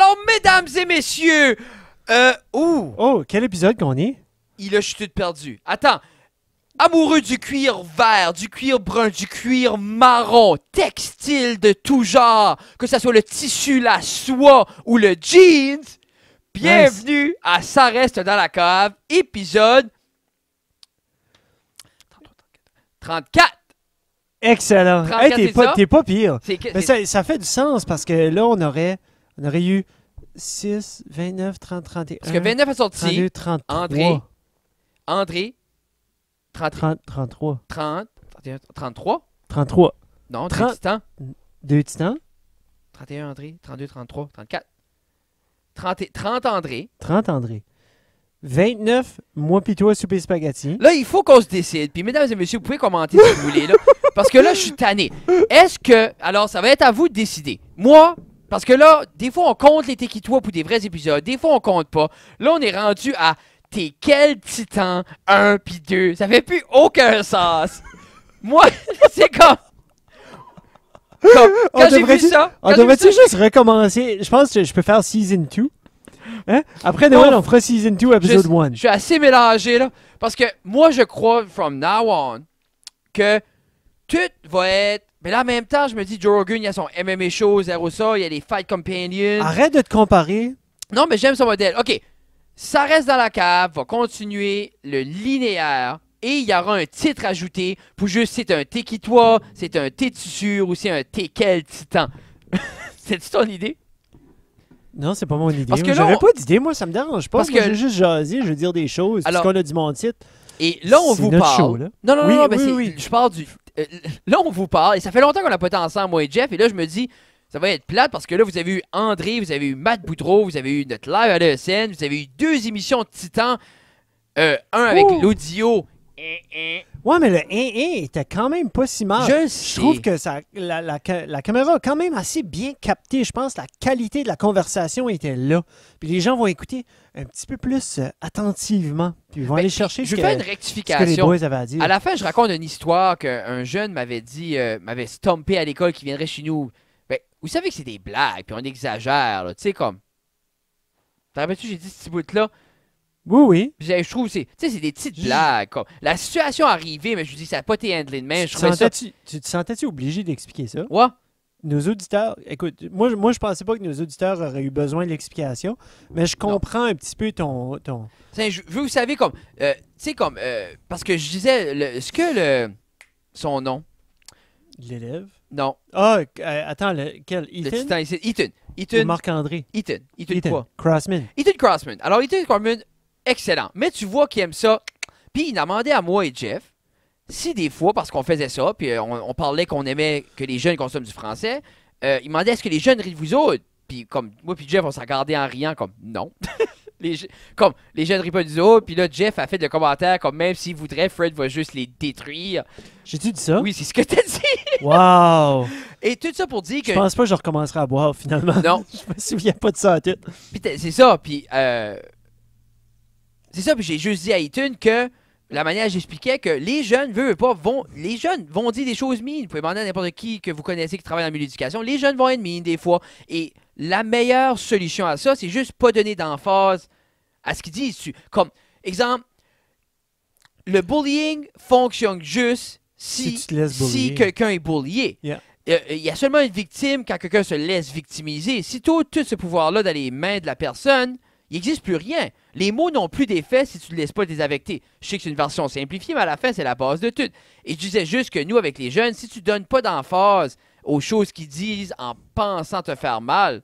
Alors, mesdames et messieurs, Oh, quel épisode qu'on est? il a chuté de perdu. Attends. Amoureux du cuir vert, du cuir brun, du cuir marron, textile de tout genre, que ce soit le tissu, la soie ou le jeans, bienvenue à Ça reste dans la cave, épisode 34. Excellent. 34, Hey, c'est ça? t'es pas pire. Mais C'est- ça fait du sens parce que là, on aurait eu 6, 29, 30, 31, Parce que 29 est sorti. 32, 33. André, 30, 33. 30, 31, 33? 33. Non, 30. 2 titans. 2 titans. 31 André, 32, 33, 34. 30 André. 30 André. 29, moi pis toi, souper spaghetti. Là, il faut qu'on se décide. Puis, mesdames et messieurs, vous pouvez commenter si vous voulez. Là, parce que là, je suis tanné. Est-ce que... Alors, ça va être à vous de décider. Moi, parce que là, des fois, on compte les Tekitois pour des vrais épisodes. Des fois, on compte pas. Là, on est rendu à T'es quel titan 1 puis 2. Ça fait plus aucun sens. Moi, c'est comme... Quand j'ai vu ça... On quand j'ai vu devrait-tu ça, juste recommencer? Je pense que je peux faire Season 2. Hein? Après Noël, on fera Season 2, Episode 1. je suis assez mélangé, là. Parce que moi, je crois, from now on, que tout va être... Mais là, en même temps, je me dis, Joe Rogan, il y a son MMA show, zéro ça, il y a les Fight Companions. Arrête de te comparer. Non, mais j'aime son modèle. OK, ça reste dans la cave, va continuer le linéaire, et il y aura un titre ajouté pour juste, c'est un Tekitois, c'est un Tétissure, ou c'est un Tekel Titan. C'est ton idée? Non, c'est pas mon idée. Parce que là, J'aurais on- pas d'idée, moi, ça me dérange pas. Parce Moi, que- j'ai juste jasé, je veux dire des choses. Alors- Puisqu'on a dit mon titre. Et là, on C'est vous notre parle. show, là. Non, non, Oui, non, oui, mais c'est- oui. je parle du. Là, on vous parle, et ça fait longtemps qu'on n'a pas été ensemble, moi et Jeff, et là, je me dis, ça va être plate parce que là, vous avez eu André, vous avez eu Matt Boudreau, vous avez eu notre live à l'ESN, vous avez eu 2 émissions de Titan, un avec Ouh. l'audio. Ouais, mais le 1-1 était quand même pas si mal. Je Je trouve que la caméra a quand même assez bien capté. Je pense que la qualité de la conversation était là. Puis les gens vont écouter un petit peu plus attentivement. Puis ils vont Ben, aller chercher je ce fais une que les rectification. boys avaient à dire. À la fin, je raconte une histoire qu'un jeune m'avait dit, m'avait stompé à l'école qui viendrait chez nous. Ben, vous savez que c'est des blagues, puis on exagère, là, tu sais, comme. T'as rappelles-tu, j'ai dit ce petit bout-là? Oui, oui. Puis je trouve que c'est, tu sais, c'est des petites Je- blagues. Comme. La situation arrivée, mais je dis, ça n'a pas été handlé de main. Je Tu trouvais ça. tu te sentais-tu obligé d'expliquer ça? Ouais. Nos auditeurs, écoute, moi je pensais pas que nos auditeurs auraient eu besoin de l'explication, mais je comprends un petit peu ton... Tiens, je veux vous savez, comme. Tu sais, comme. Parce que je disais, ce que le. Son nom. L'élève. Non. Ah, attends, quel? Le Ethan? titan ici. Ethan. Ou Ethan. Marc-André? Ethan. Ethan quoi? Crossman. Ethan Crossman. Alors, Ethan Crossman, excellent. Mais tu vois qu'il aime ça. Puis, il a demandé à moi et Jeff si des fois, parce qu'on faisait ça, puis on parlait qu'on aimait que les jeunes consomment du français, il demandait est-ce que les jeunes rient de vous autres? Puis, comme moi puis Jeff, on s'en regardait en riant, comme non. Comme les jeunes rient pas du autres. Puis là, Jeff a fait le commentaire comme même s'il voudrait, Fred va juste les détruire. J'ai-tu dit ça? Oui, c'est ce que t'as dit. Wow! Et tout ça pour dire que. Je pense pas que je recommencerai à boire, finalement. Non. Je me souviens pas de ça à tout. Puis c'est ça, puis c'est ça, puis j'ai juste dit à Ethan que la manière dont j'expliquais que les jeunes les jeunes vont dire des choses mines. Vous pouvez demander à n'importe qui que vous connaissez qui travaille dans le milieu de l'éducation, les jeunes vont être mines des fois. Et la meilleure solution à ça, c'est juste pas donner d'emphase à ce qu'ils disent. Comme exemple, le bullying fonctionne juste Si tu te laisses bullier. quelqu'un est bullié. Yeah. Il y a seulement une victime quand quelqu'un se laisse victimiser. Si tout ce pouvoir-là dans les mains de la personne, il n'existe plus rien. Les mots n'ont plus d'effet si tu ne laisses pas les désaffecter. Je sais que c'est une version simplifiée, mais à la fin, c'est la base de tout. Et je disais juste que nous, avec les jeunes, si tu ne donnes pas d'emphase aux choses qu'ils disent en pensant te faire mal,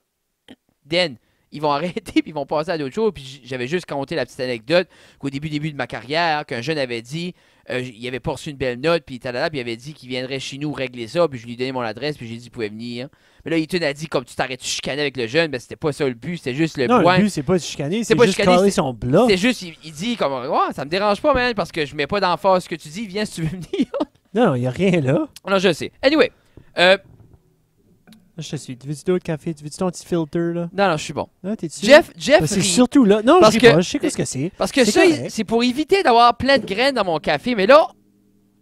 then, ils vont arrêter puis ils vont passer à d'autres choses. Puis j'avais juste compté la petite anecdote qu'au début de ma carrière, qu'un jeune avait dit, il avait pas reçu une belle note, puis il avait dit qu'il viendrait chez nous régler ça, puis je lui ai donné mon adresse, puis j'ai dit qu'il pouvait venir. Mais là, Ethan a dit, comme tu t'arrêtes de chicaner avec le jeune, ben c'était pas ça le but, c'était juste le Non, point. le but, c'est pas de chicaner, C'est c'est pas juste chicaner, caler c'est- son bluff. C'est juste, il dit comme, ouais, ça me dérange pas, man, parce que je mets pas d'emphase ce que tu dis, viens si tu veux venir. Non, il y a rien là. Non, je sais. Anyway, Je te suis. Tu veux-tu d'autres café? Tu veux-tu ton petit filter, là? non, je suis bon. Là, t'es dessus? Jeff C'est rit. surtout là. Non, Parce je ris que- pas. Je sais ce que c'est. Parce que C'est ça, correct. c'est pour éviter d'avoir plein de graines dans mon café, mais là,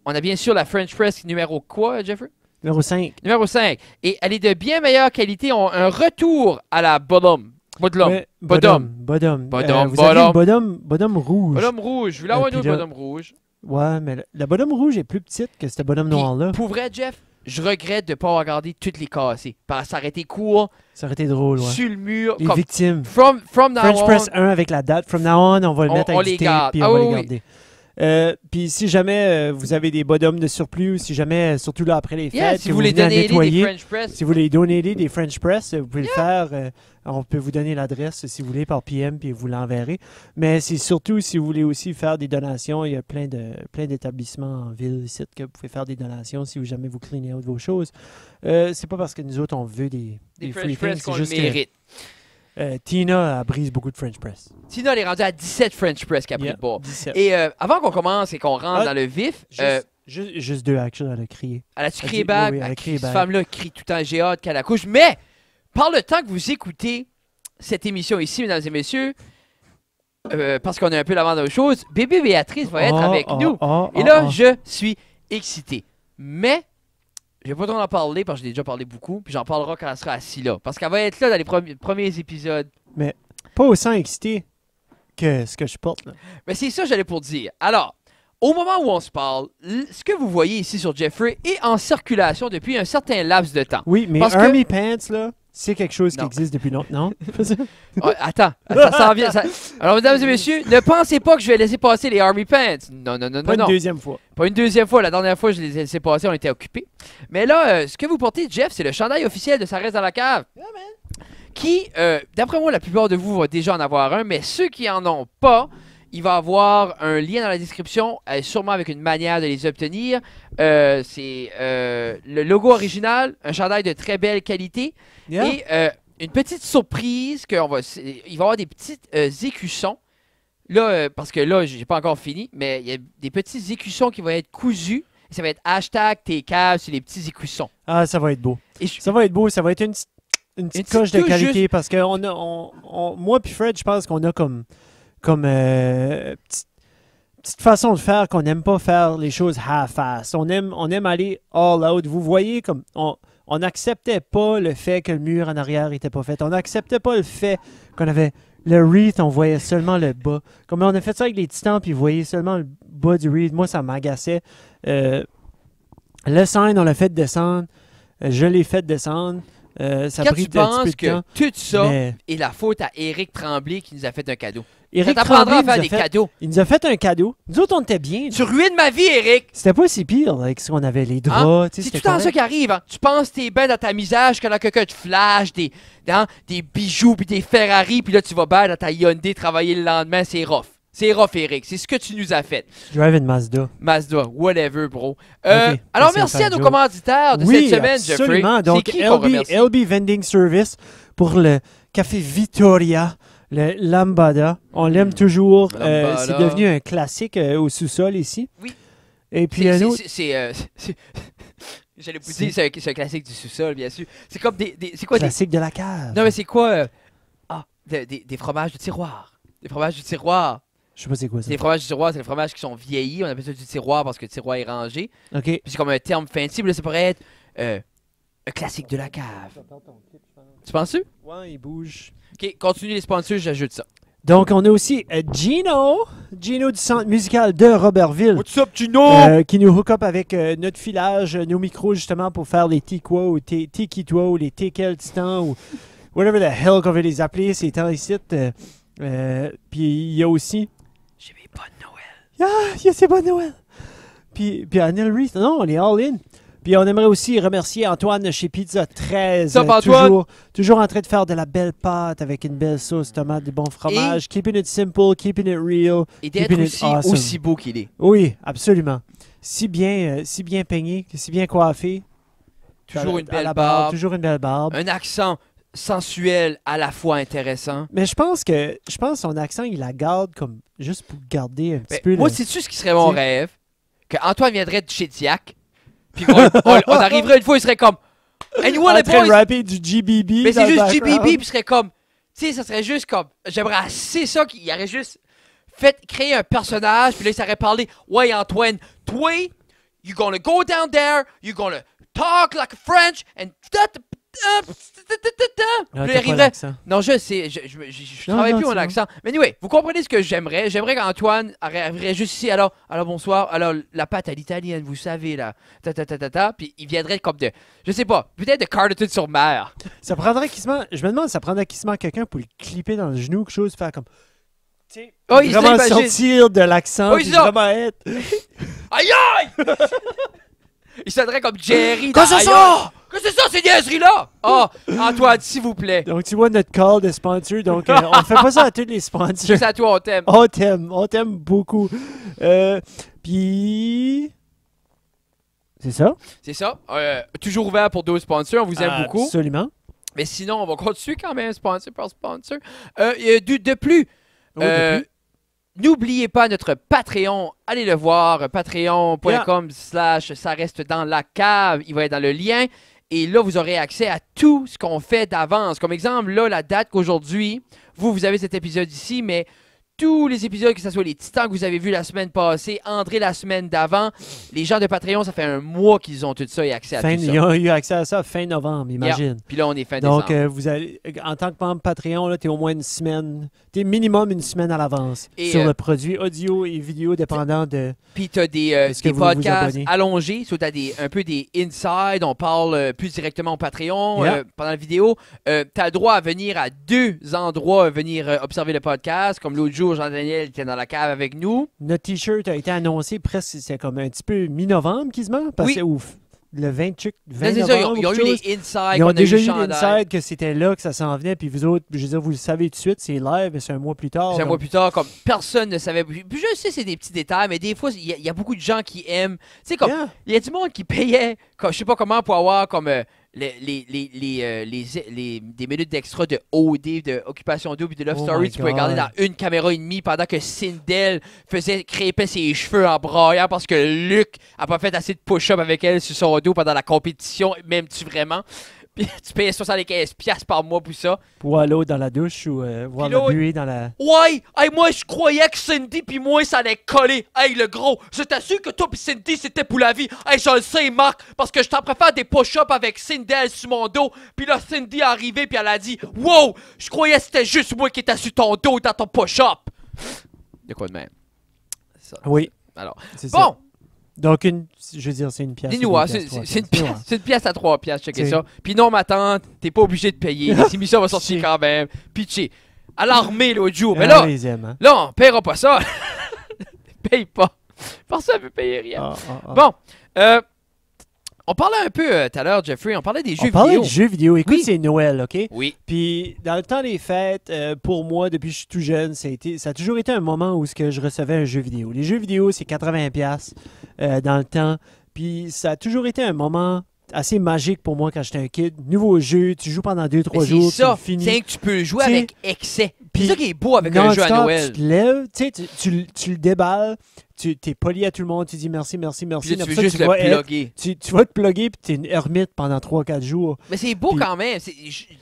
on a bien sûr la French Press numéro quoi, Jeffrey? Numéro 5. Numéro 5. Et elle est de bien meilleure qualité. On a un retour à la bottom. Bodum. Ouais, Bodum. Bodum. Bodum, Vous avez Bodum. une Bodum rouge. Bodum rouge. Je voulais avoir une puis autre là- Bodum rouge. Ouais, mais la Bodum rouge est plus petite que cette Bodum Puis, noire-là. pour vrai, Jeff, je regrette de ne pas avoir gardé toutes les cassées. Parce que ça aurait été court, Ça aurait été drôle, ouais. sur le mur. Les Comme victimes. from now French on. Press 1 avec la date. From now on, on va le On- mettre on avec les du garde. tape, puis Ah on va oui, les oui. garder. Puis si jamais vous avez des bodums de surplus ou si jamais, surtout là après les fêtes, Yeah, si que vous voulez venez à donner des nettoyer, French Press. si vous voulez donner des French Press, vous pouvez le faire. On peut vous donner l'adresse si vous voulez par PM puis vous l'enverrez. Mais c'est surtout si vous voulez aussi faire des donations. Il y a plein d'établissements en ville ici que vous pouvez faire des donations si jamais vous cleanez out vos choses. C'est pas parce que nous autres on veut des Des free French Press things, c'est qu'on le juste que mérite. Tina elle brise beaucoup de French Press. Tina, elle est rendue à 17 French Press qu'elle a pris Yeah, de bord. 17. Et avant qu'on commence et qu'on rentre Ah, dans le vif, Juste deux actions à le crier. elle a-tu elle crié dit- back? oui, oui, elle a crié Cette back. femme-là crie tout le temps, j'ai hâte qu'elle accouche. Mais, par le temps que vous écoutez cette émission ici, mesdames et messieurs, parce qu'on a un peu l'avant d'autre chose, bébé Béatrice va être avec nous. Et là, je suis excité. Mais, je vais pas trop en parler parce que j'ai déjà parlé beaucoup. Puis j'en parlerai quand elle sera assise là. Parce qu'elle va être là dans les premiers épisodes. Pas autant excité que ce que je porte. Là. Mais c'est ça que j'allais pour dire. Alors, au moment où on se parle, ce que vous voyez ici sur Jeffrey est en circulation depuis un certain laps de temps. Oui, mais Parce que- Army Pants, là, c'est quelque chose qui Non. existe depuis longtemps. Non? Attends, ça s'en vient. Alors, mesdames et messieurs, ne pensez pas que je vais laisser passer les Army Pants. Non, non, non, Pas non, une non. deuxième fois. Pas une deuxième fois. La dernière fois, je les ai laissés passer, on était occupés. Mais là, ce que vous portez, Jeff, c'est le chandail officiel de Ça reste dans la cave. Qui, d'après moi, la plupart de vous vont déjà en avoir un, mais ceux qui en ont pas, il va y avoir un lien dans la description, sûrement avec une manière de les obtenir. C'est le logo original, un chandail de très belle qualité Yeah. et une petite surprise il va y avoir des petites écussons. Là, parce que là, j'ai pas encore fini, mais il y a des petits écussons qui vont être cousus. Et ça va être hashtag tes caves sur les petits écussons. Ah, ça va être beau. Et Ça va être beau. Ça va être une petite petite coche de touche qualité parce que moi puis Fred, je pense qu'on a comme petite façon de faire qu'on n'aime pas faire les choses half-ass. On aime aller all out. Vous voyez, comme on n'acceptait pas le fait que le mur en arrière n'était pas fait. On n'acceptait pas le fait qu'on avait le wreath, on voyait seulement le bas. Comme on a fait ça avec les titans, puis vous voyez seulement le bas du wreath. Moi, ça m'agaçait. Le sign, on l'a fait descendre. Je l'ai fait descendre. Ça a Quand pris tu un petit penses peu de temps. que tout ça Mais est la faute à Éric Tremblay qui nous a fait un cadeau. Éric Ça t'apprendra à Tremblay faire nous des a fait- cadeaux. il nous a fait un cadeau. Nous autres, on était bien. Tu ruines ma vie, Éric! C'était pas si pire là, avec ce qu'on avait, les draps. tu sais, C'est tout c'était le temps ça correct. qui arrive. Hein. Tu penses que t'es bien dans ta misère quand quelqu'un te flash des bijoux puis des Ferrari, puis là tu vas bien dans ta Hyundai travailler le lendemain. C'est rough. C'est rough, Eric. C'est ce que tu nous as fait. Je drive une Mazda. Mazda, whatever, bro. Ok, Alors, merci merci de à faire nos le commanditaires de Oui, cette semaine, absolument. Jeffrey. Donc, C'est qui qu'on remercie? LB Vending Service pour le café Vittoria, le Lambada. On l'aime toujours. Lambada. C'est devenu un classique au sous-sol ici. Oui. Et puis un autre. J'allais vous dire, c'est un classique du sous-sol, bien sûr. C'est comme c'est quoi des... Classique de la cave. Non, mais c'est quoi? Des fromages de tiroir. Des fromages du tiroir. Je sais pas c'est quoi ça. Les fromages du tiroir, c'est les fromages qui sont vieillis. On appelle ça du tiroir parce que le tiroir est rangé. OK. Puis c'est comme un terme fancy. Puis là, ça pourrait être un classique de la cave. Tu penses-tu? Ouais, il bouge. OK, continue les sponsors, j'ajoute ça. Donc, on a aussi Gino du centre musical de Robertville. What's up, Gino? Qui nous hook up avec notre filage, nos micros justement pour faire les Tikwa ou Tikitwa ou les Tekel Titans ou whatever the hell qu'on veut les appeler ces temps ici. Puis il y a aussi. J'ai mes bonnes Noël. Ah, il y a ces bonnes Noël. Puis Anil Reese, non, on est all in. Puis on aimerait aussi remercier Antoine chez Pizza 13. Sup, Antoine? Toujours en train de faire de la belle pâte avec une belle sauce, tomate, du bon fromage. Keeping it simple, keeping it real. Et d'être Keeping it aussi, awesome. aussi beau qu'il est. Oui, absolument. Si bien peigné, si bien coiffé. Toujours une À belle la barbe. Toujours une belle barbe. Un accent sensuel à la fois intéressant. Mais je pense que son accent, il la garde comme juste pour garder un petit Mais peu. moi, le- sais-tu ce qui serait mon Tu sais. rêve? Que Antoine viendrait de chez Diac. Puis on arriverait une fois, il serait comme. Anyone, en les train de boys? rapper du GBB. Mais dans c'est le juste background. GBB, puis il serait comme. Tu sais, ça serait juste comme. J'aimerais assez ça qu'il aurait juste créé un personnage, puis là, il s'aurait parlé. Ouais, Antoine, toi, you're gonna go down there, you're gonna talk like a French, and. Ah, Puis t'as il pas arriverait. l'accent. Non, je sais, je Non, travaille non, plus mon c'est bon. accent. Mais anyway, vous comprenez ce que j'aimerais? J'aimerais qu'Antoine arriverait juste ici. Alors bonsoir. Alors, la pâte à l'italienne, vous savez, là. Puis il viendrait comme de. Je sais pas, peut-être de Carleton sur mer. Ça prendrait quasiment. Je me demande, ça prendrait quasiment quelqu'un pour le clipper dans le genou, quelque chose, faire comme. Tu sais, Oh, il vraiment s'imagine. sortir de l'accent, Oh, puis c'est ça. vraiment être. Aïe aïe! Il sonnerait comme Jerry. Qu'est-ce que dans c'est Aïe, ça? aïe. Que c'est ça, ces niaiseries-là? Oh, Antoine, s'il vous plaît. Donc, tu vois notre call de sponsor. Donc, on fait pas ça à tous les sponsors. Juste à toi, on t'aime. On t'aime beaucoup. Puis. C'est ça? C'est ça. Toujours ouvert pour d'autres sponsors. On vous aime beaucoup. Absolument. Mais sinon, on va continuer quand même sponsor par sponsor. De plus, Oui, de plus. n'oubliez pas notre Patreon. Allez le voir, patreon.com/ça reste dans la cave. Il va être dans le lien. Et là, vous aurez accès à tout ce qu'on fait d'avance. Comme exemple, là, la date qu'aujourd'hui, vous avez cet épisode ici, mais tous les épisodes, que ce soit les Titans que vous avez vus la semaine passée, André la semaine d'avant, les gens de Patreon, ça fait un mois qu'ils ont tout ça et accès à tout Ils ça. ont eu accès à ça fin novembre, imagine. Puis là, on est fin Donc, décembre. vous allez, en tant que membre Patreon, tu es au moins une semaine, tu es minimum une semaine à l'avance Et, sur le produit audio et vidéo dépendant de. Puis tu as des Est-ce que vous vous podcasts abonnez? allongés, tu as un peu des inside, on parle plus directement au Patreon Yeah. pendant la vidéo. Tu as le droit à venir à 2 endroits, venir observer le podcast. Comme l'autre jour, Jean-Daniel était dans la cave avec nous. Notre t-shirt a été annoncé presque, c'est comme un petit peu mi-novembre quasiment, parce Oui. que le 20 Là, c'est novembre. ça, ils ont quelque eu chose. les insides, Ils ont qu'on a déjà eu eu chandail. l'inside que c'était là, que ça s'en venait, puis vous autres, je veux dire, vous le savez tout de suite, c'est live, mais c'est un mois plus tard. C'est un donc- mois plus tard, comme personne ne savait. Puis je sais, c'est des petits détails, mais des fois, il y a beaucoup de gens qui aiment. Tu sais, comme, Yeah. il y a du monde qui payait, comme, je sais pas comment, pour avoir comme des minutes d'extra de OD, de Occupation Double, de Love Oh Story. my Tu pouvais God. regarder dans une caméra et demie pendant que Sindel crêpait ses cheveux en braillant parce que Luc a pas fait assez de push-up avec elle sur son dos pendant la compétition. M'aimes-tu vraiment? Puis tu payais 75$ par mois pour ça. Pour aller dans la douche ou voir Puis là, la buée dans la. Ouais, hey, moi je croyais que Cindy puis moi ça allait coller. Hey le gros, je t'assure que toi puis Cindy c'était pour la vie. Hey, je le sais Marc, parce que je t'en préfère des push-ups avec Cindel sur mon dos. Puis là Cindy est arrivée puis elle a dit wow, je croyais que c'était juste moi qui étais sur ton dos dans ton push-up. De quoi de même? Ça. Oui, Alors, c'est ça. bon, Donc, je veux dire, c'est une pièce. dis-nous, ou hein, deux pièces, trois c'est une pièces. pièce, c'est une pièce à 3$, checkez C'est- ça. Puis non, ma tante, t'es pas obligé de payer. Les émissions vont sortir C'est- quand même. Pitché. À l'armée l'autre jour. Mais Ah, là, on les aime, hein. là, on paiera pas ça. Paye pas. Personne ne veut payer rien. Ah, ah, ah. Bon, on parlait un peu tout à l'heure, Jeffrey, on parlait des jeux On parlait vidéo. de jeux vidéo. Écoute, Oui. c'est Noël, OK? Oui, Puis, dans le temps des fêtes, pour moi, depuis que je suis tout jeune, ça a toujours été un moment où ce que je recevais un jeu vidéo. Les jeux vidéo, c'est 80$ dans le temps. Puis, ça a toujours été un moment assez magique pour moi quand j'étais un kid. Nouveau jeu, tu joues pendant 2-3 mais jours, c'est ça. tu le finis. C'est que tu peux le jouer T'sais, avec excès. puis C'est ça qui est beau avec un jeu à Non-stop, Noël. Tu te lèves, tu sais, tu le déballes, tu es poli à tout le monde, tu dis merci, merci, merci. Puis là, tu Après veux ça, juste le vas être- plugger. tu vas te plugger puis tu es une ermite pendant 3-4 jours. Mais c'est beau Puis- quand même.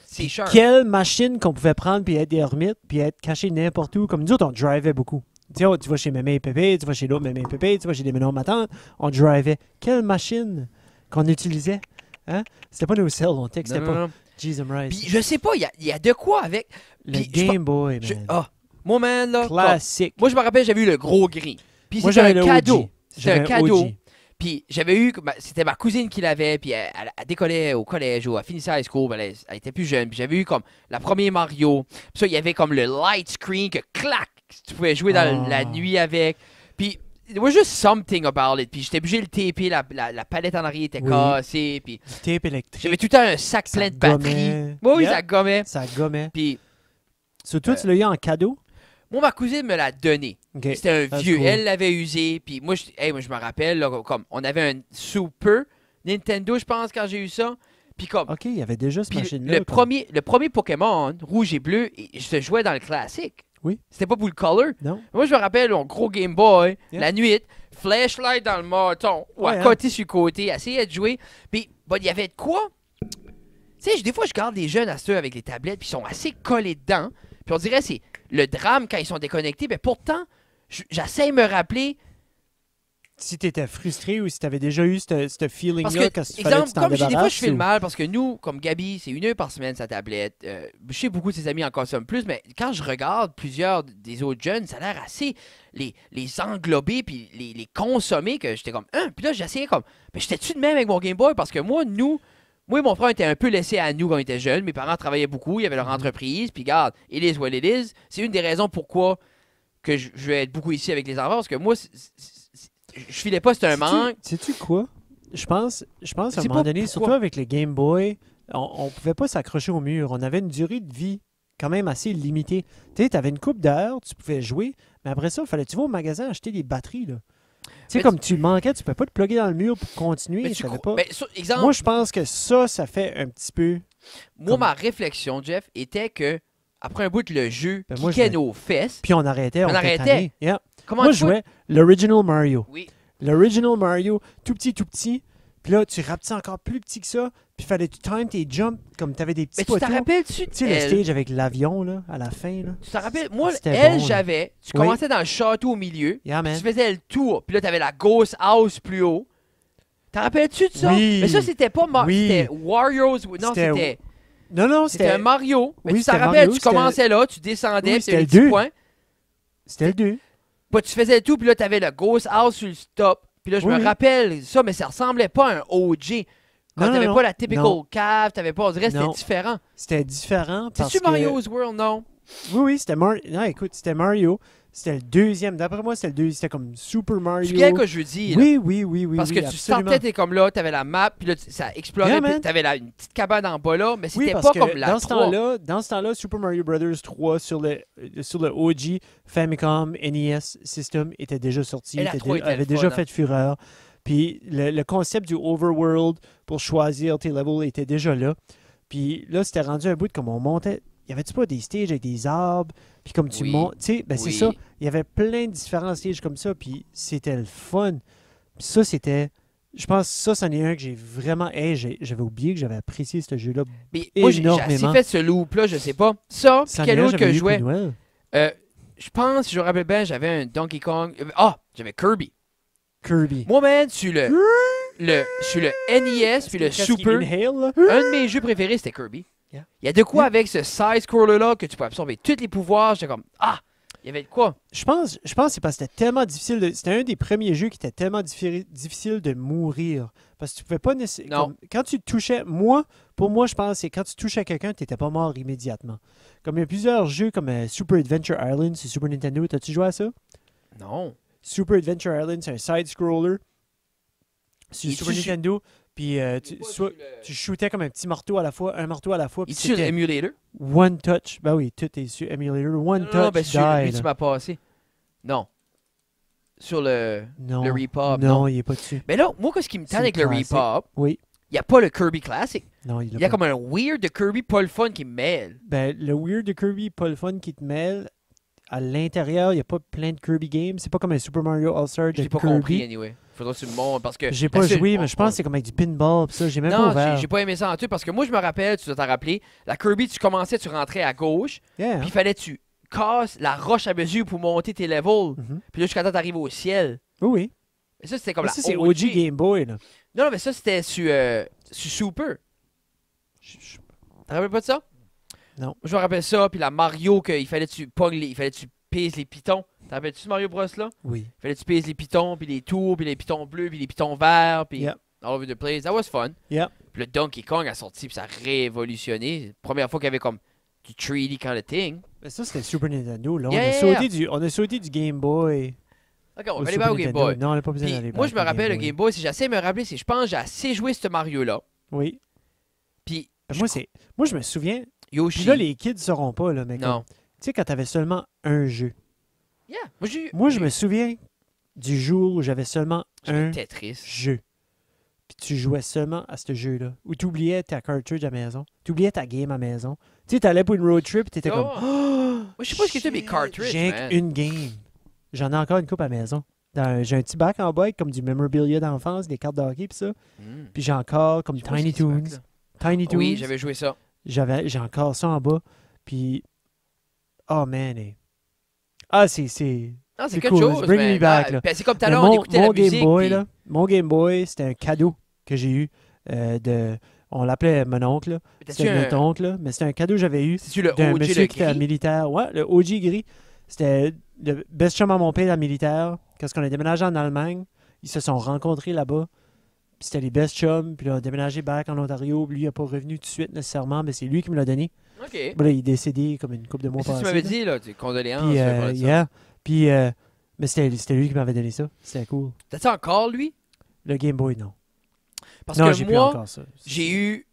C'est cher. Quelle machine qu'on pouvait prendre puis être des ermites puis être caché n'importe où. Comme nous autres, on drivait beaucoup. Tu sais, tu vas chez Mémé et Pépé, tu vas chez l'autre Mémé et Pépé, tu vas chez des menons matins, on drivait. Quelle machine qu'on utilisait. Hein? C'était pas nos cells, on textait Non, pas. non, non. Jesus Christ. Puis je sais pas, il y a de quoi avec. Le puis je Game Boy, Je- man. Ah, moi, man, là. Classique. Moi, je me rappelle, j'avais eu le gros gris. Puis Moi, c'était j'avais un le cadeau. OG. C'était un J'avais cadeau. OG. Puis j'avais eu, c'était ma cousine qui l'avait, puis elle décollait au collège ou elle finissait high school, ben, elle était plus jeune. Puis j'avais eu comme la première Mario. Puis ça, il y avait comme le light screen que clac, tu pouvais jouer dans Ah. la nuit avec. Puis it was just something about it. Puis j'étais obligé de le taper, la palette en arrière était Oui. cassée. Puis Du tape électrique. j'avais tout le temps un sac Ça plein de batteries. gommait. Oui, Yeah. ça gommait. Ça gommait. Puis Surtout, tu l'as eu en cadeau? moi, ma cousine me l'a donné. OK. C'était un That's vieux. cool. Elle l'avait usé. Puis moi, moi, je me rappelle, là, comme on avait un Super Nintendo, je pense, quand j'ai eu ça. Puis comme. OK, il y avait déjà cette Puis machine-là. le premier Pokémon, rouge et bleu, je te jouais dans le classique. Oui. C'était pas pour le color. Non? Moi, je me rappelle, un gros Game Boy, Yeah. la nuit, flashlight dans le moton, ou à Ouais, hein. côté sur le côté, essayer de jouer. Puis, bon, il y avait de quoi? Tu sais, des fois, je garde des jeunes à ceux avec les tablettes, puis ils sont assez collés dedans. Puis on dirait c'est le drame quand ils sont déconnectés. Mais pourtant, j'essaie de me rappeler. si t'étais frustré ou si t'avais déjà eu ce Parce feeling-là que, quand il fallait que tu t'en comme je dis, des fois, je débarrasses. fais le mal parce que nous, comme Gabi, c'est 1 heure par semaine sa tablette. Je sais beaucoup de ses amis en consomment plus, mais quand je regarde plusieurs des autres jeunes, ça a l'air assez les englober puis les consommer que j'étais comme, puis là, j'essayais comme, mais j'étais-tu de même avec mon Game Boy parce que moi et mon frère étaient un peu laissés à nous quand on était jeunes. Mes parents travaillaient beaucoup, ils avaient leur entreprise, puis regarde, it is what it is. C'est une des raisons pourquoi que je vais être beaucoup ici avec les enfants parce que moi, je filais pas, c'était un manque. Sais-tu quoi? Je pense à un sais moment pas donné, pourquoi. surtout avec le Game Boy, on pouvait pas s'accrocher au mur. On avait une durée de vie quand même assez limitée. Tu sais, t'avais une coupe d'heures, tu pouvais jouer, mais après ça, il fallait tu vas au magasin acheter des batteries, là. Tu sais, Mais comme tu le manquais, tu pouvais pas te plugger dans le mur pour continuer. Mais tu t'avais crois- pas... ben, exemple, Moi, je pense que ça fait un petit peu... moi, ma réflexion, Jeff, était que après un bout, le jeu Ben, moi, kickait je- nos fesses. Puis on arrêtait, On était arrêtait. tannés. Yeah. Comment Moi, tu je vois? jouais l'original Mario. Oui. L'original Mario, tout petit. Puis là, tu rapetissais encore plus petit que ça. Puis fallait que tu time tes jumps comme tu avais des petits Mais tu t'en poteaux. rappelles-tu Tu sais, le stage avec l'avion, là, à la fin, là. Tu t'en rappelles? Moi, C'était elle, bon, là. j'avais. Tu Oui. commençais dans le château au milieu. Yeah, Puis man. tu faisais le tour. Puis là, t'avais la Ghost House plus haut. T'en rappelles-tu de ça? Oui. Mais ça, c'était pas Oui. C'était Warriors. Non, C'était- c'était Non, c'était un Mario. Mais Oui, tu t'en c'était rappelles? Mario, Tu c'était- commençais là, tu descendais, Oui, puis c'était t'avais le les petits 2. points. C'était le 2. Puis tu faisais le tout, puis là, t'avais le Ghost House sur le stop. Puis là, je Oui, me oui. rappelle ça, mais ça ressemblait pas à un OG. Quand Non, t'avais non, pas la typical non. cave, t'avais pas, on dirait que c'était Non. différent. C'était différent parce C'est-tu que... Mario's World, non? Oui, c'était Mario. Non, écoute, c'était Mario. C'était le deuxième. D'après moi, c'était le deuxième. C'était comme Super Mario. Tu sais que je veux dire? Oui, oui, oui, oui. Parce oui, que tu absolument. sortais, t'es comme là, t'avais la map, puis là, ça explorait, Yeah, puis man. t'avais une petite cabane en bas là, mais Oui, c'était parce pas que comme la 3. dans ce temps-là, Super Mario Bros. 3 sur le OG Famicom NES System était déjà sorti, Et la 3 était le avait fun, déjà hein. fait fureur. Puis le concept du overworld pour choisir tes levels était déjà là. Puis là, c'était rendu un bout de comme on montait. Y avait-tu pas des stages avec des arbres? Puis comme tu Oui. montes, tu sais, ben c'est Oui. ça. Il y avait plein de différents stages comme ça. Puis c'était le fun. Puis ça, c'était. Je pense que ça, c'en est un que j'ai vraiment. Hey, j'avais oublié que j'avais apprécié ce jeu-là. Mais moi, j'ai assez énormément. fait ce loop-là, je sais pas. Ça, puis C'en est quel un, autre j'avais que je eu pour jouais? Noël. Je pense, si je me rappelle bien, j'avais un Donkey Kong. J'avais Kirby. Kirby. Moi, man, sur le NES, puis le Qu'est-ce Super, qu'il inhale, là? un de mes jeux préférés, c'était Kirby. Yeah. Il y a de quoi Yeah. avec ce side-scroller-là que tu peux absorber tous les pouvoirs. J'étais comme, il y avait de quoi? Je pense que c'est parce que c'était tellement difficile. C'était un des premiers jeux qui était tellement difficile de mourir. Parce que tu pouvais pas nécessairement. Non. Quand tu touchais. Pour moi, je pense que c'est quand tu touchais quelqu'un, tu n'étais pas mort immédiatement. Comme il y a plusieurs jeux comme Super Adventure Island sur Super Nintendo. T'as-tu joué à ça? Non. Super Adventure Island, c'est un side-scroller sur Et Super tu- Nintendo. Puis tu shootais comme un petit marteau à la fois, un marteau à la fois. Puis Es-tu sur c'était l'émulator? One touch. Ben oui, tout est sur emulator. One Non, touch ben die. sur lui, là. tu m'as passé. Non. Sur le Non. Repop, Non, non. il est pas dessus. Mais là, moi, qu'est-ce qui me C'est tente avec le classique. Repop, Oui. il n'y a pas le Kirby Classic. Non, Il y a comme un weird de Kirby, pas le fun qui me mêle. Ben, le weird de Kirby, pas le fun qui te mêle. À l'intérieur, il n'y a pas plein de Kirby games. C'est pas comme un Super Mario All-Star de Je l'ai pas Kirby. compris, anyway. Faudra que tu me montres parce que. J'ai la pas seule- joué, mais je pense que c'est comme avec du pinball pis ça. J'ai même pas Non, ouvert. j'ai pas aimé ça en tout parce que moi, je me rappelle, tu dois t'en rappeler, la Kirby, tu commençais, tu rentrais à gauche, Yeah. puis il fallait que tu casses la roche à mesure pour monter tes levels. Mhm. Puis là, jusqu'à temps, t'arrives au ciel. Oui, oui. Mais ça, c'était comme Mais la ça, c'est OG Game Boy, là. Non, mais ça, c'était sur Super. T'en rappelles pas de ça? Non. Je me rappelle ça, puis la Mario, qu'il fallait que tu pognes il fallait que tu pises les pitons. T'en rappelles-tu ce Mario Bros là? Oui. Il fallait que tu pises les pitons, puis les tours, puis les pitons bleus, puis les pitons verts, puis Yeah. all over the place. That was fun. Yeah. Puis le Donkey Kong a sorti, puis ça a révolutionné. Première fois qu'il y avait comme du 3D kind of thing. Mais ça, c'était Super Nintendo, là. Yeah, On a sauté du Game Boy. Ok, on au va aller Super voir au Game Nintendo. Boy. Non, on n'a pas besoin Puis d'aller moi, je me back au rappelle le Boy. Game Boy, si j'essaie de me rappeler, c'est je pense que j'ai assez joué ce Mario-là. Oui. Puis Ben, moi, je me souviens. Yoshi. Puis là, les kids ne sauront pas, là. Mais comme- Non. tu sais, quand t'avais seulement un jeu. Yeah. Moi, j'ai Moi, je me souviens du jour où j'avais seulement un Tetris. jeu. Puis tu jouais seulement à ce jeu-là. Ou tu oubliais ta cartridge à la maison. Tu oubliais ta game à la maison. Tu sais, t'allais pour une road trip et t'étais Oh. comme. Oh, Moi, je sais pas ce que c'était mes shit, cartridges, J'ai man. une game. J'en ai encore une coupe à la maison. J'ai un petit bac en bas avec comme du memorabilia d'enfance, des cartes de hockey pis ça. Hmm. Puis j'ai encore comme Je sais pas Tiny ce qui se Toons. passe, là. Tiny Toons. Oui, j'avais joué ça. J'ai encore ça en bas. Puis. Oh man. C'est Non, c'est C'est quelque cool, chose. it's bringing Mais, me back, là. ben, c'est comme tout à Mais l'heure, on écoutait la mon Game musique. Boy, puis- là, mon Game Boy, c'était un cadeau que j'ai eu on l'appelait mon oncle, là. T'as-tu C'était un- notre oncle, là, mais c'était un cadeau que j'avais eu C'est-tu le d'un OG, monsieur le qui était gris? militaire. Ouais, le OG gris. C'était le best chum à mon père, la militaire. Quand on a déménagé en Allemagne, ils se sont rencontrés là-bas. Puis c'était les best chums. Puis là, on a déménagé back en Ontario. Lui, il n'a pas revenu tout de suite nécessairement, mais c'est lui qui me l'a donné. OK. Bon, là, il est décédé comme une couple de mois Mais si tu passés, m'avais là. dit, là, condoléances. Puis, là, pour ça. yeah. Puis, mais c'était lui qui m'avait donné ça. C'était cool. T'as-tu encore, lui? Le Game Boy, non. Parce non, que j'ai plus moi, encore ça. j'ai eu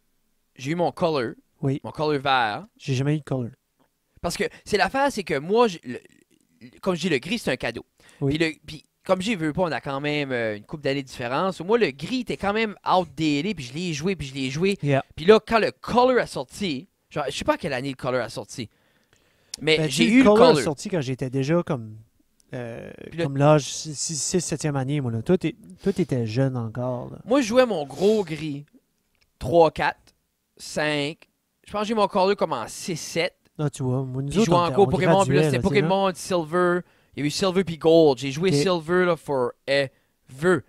mon color. Oui. Mon color vert. J'ai jamais eu de color. Parce que c'est l'affaire, c'est que moi, comme je dis, le gris, c'est un cadeau. Oui. Puis comme j'y veux pas, on a quand même une couple d'années de différence. Moi, le gris était quand même outdated, puis je l'ai joué. Yeah. Puis là, quand le color a sorti, genre, je sais pas quelle année le color a sorti, mais Ben, j'ai tu sais, eu le color color. est sorti quand j'étais déjà comme là- comme l'âge 6-7e année, moi. Là. Toi, t'étais jeune encore. Là. Moi, je jouais mon gros gris. 3, 4, 5. Je pense que j'ai mon color comme en 6-7. Ah, tu vois, moi, nous Puis je autres, jouais on encore Pokémon, puis là, graduait, c'était là, tu sais, là. Pokémon Silver. Il y a eu Silver puis Gold. J'ai joué Ok. Silver là, forever.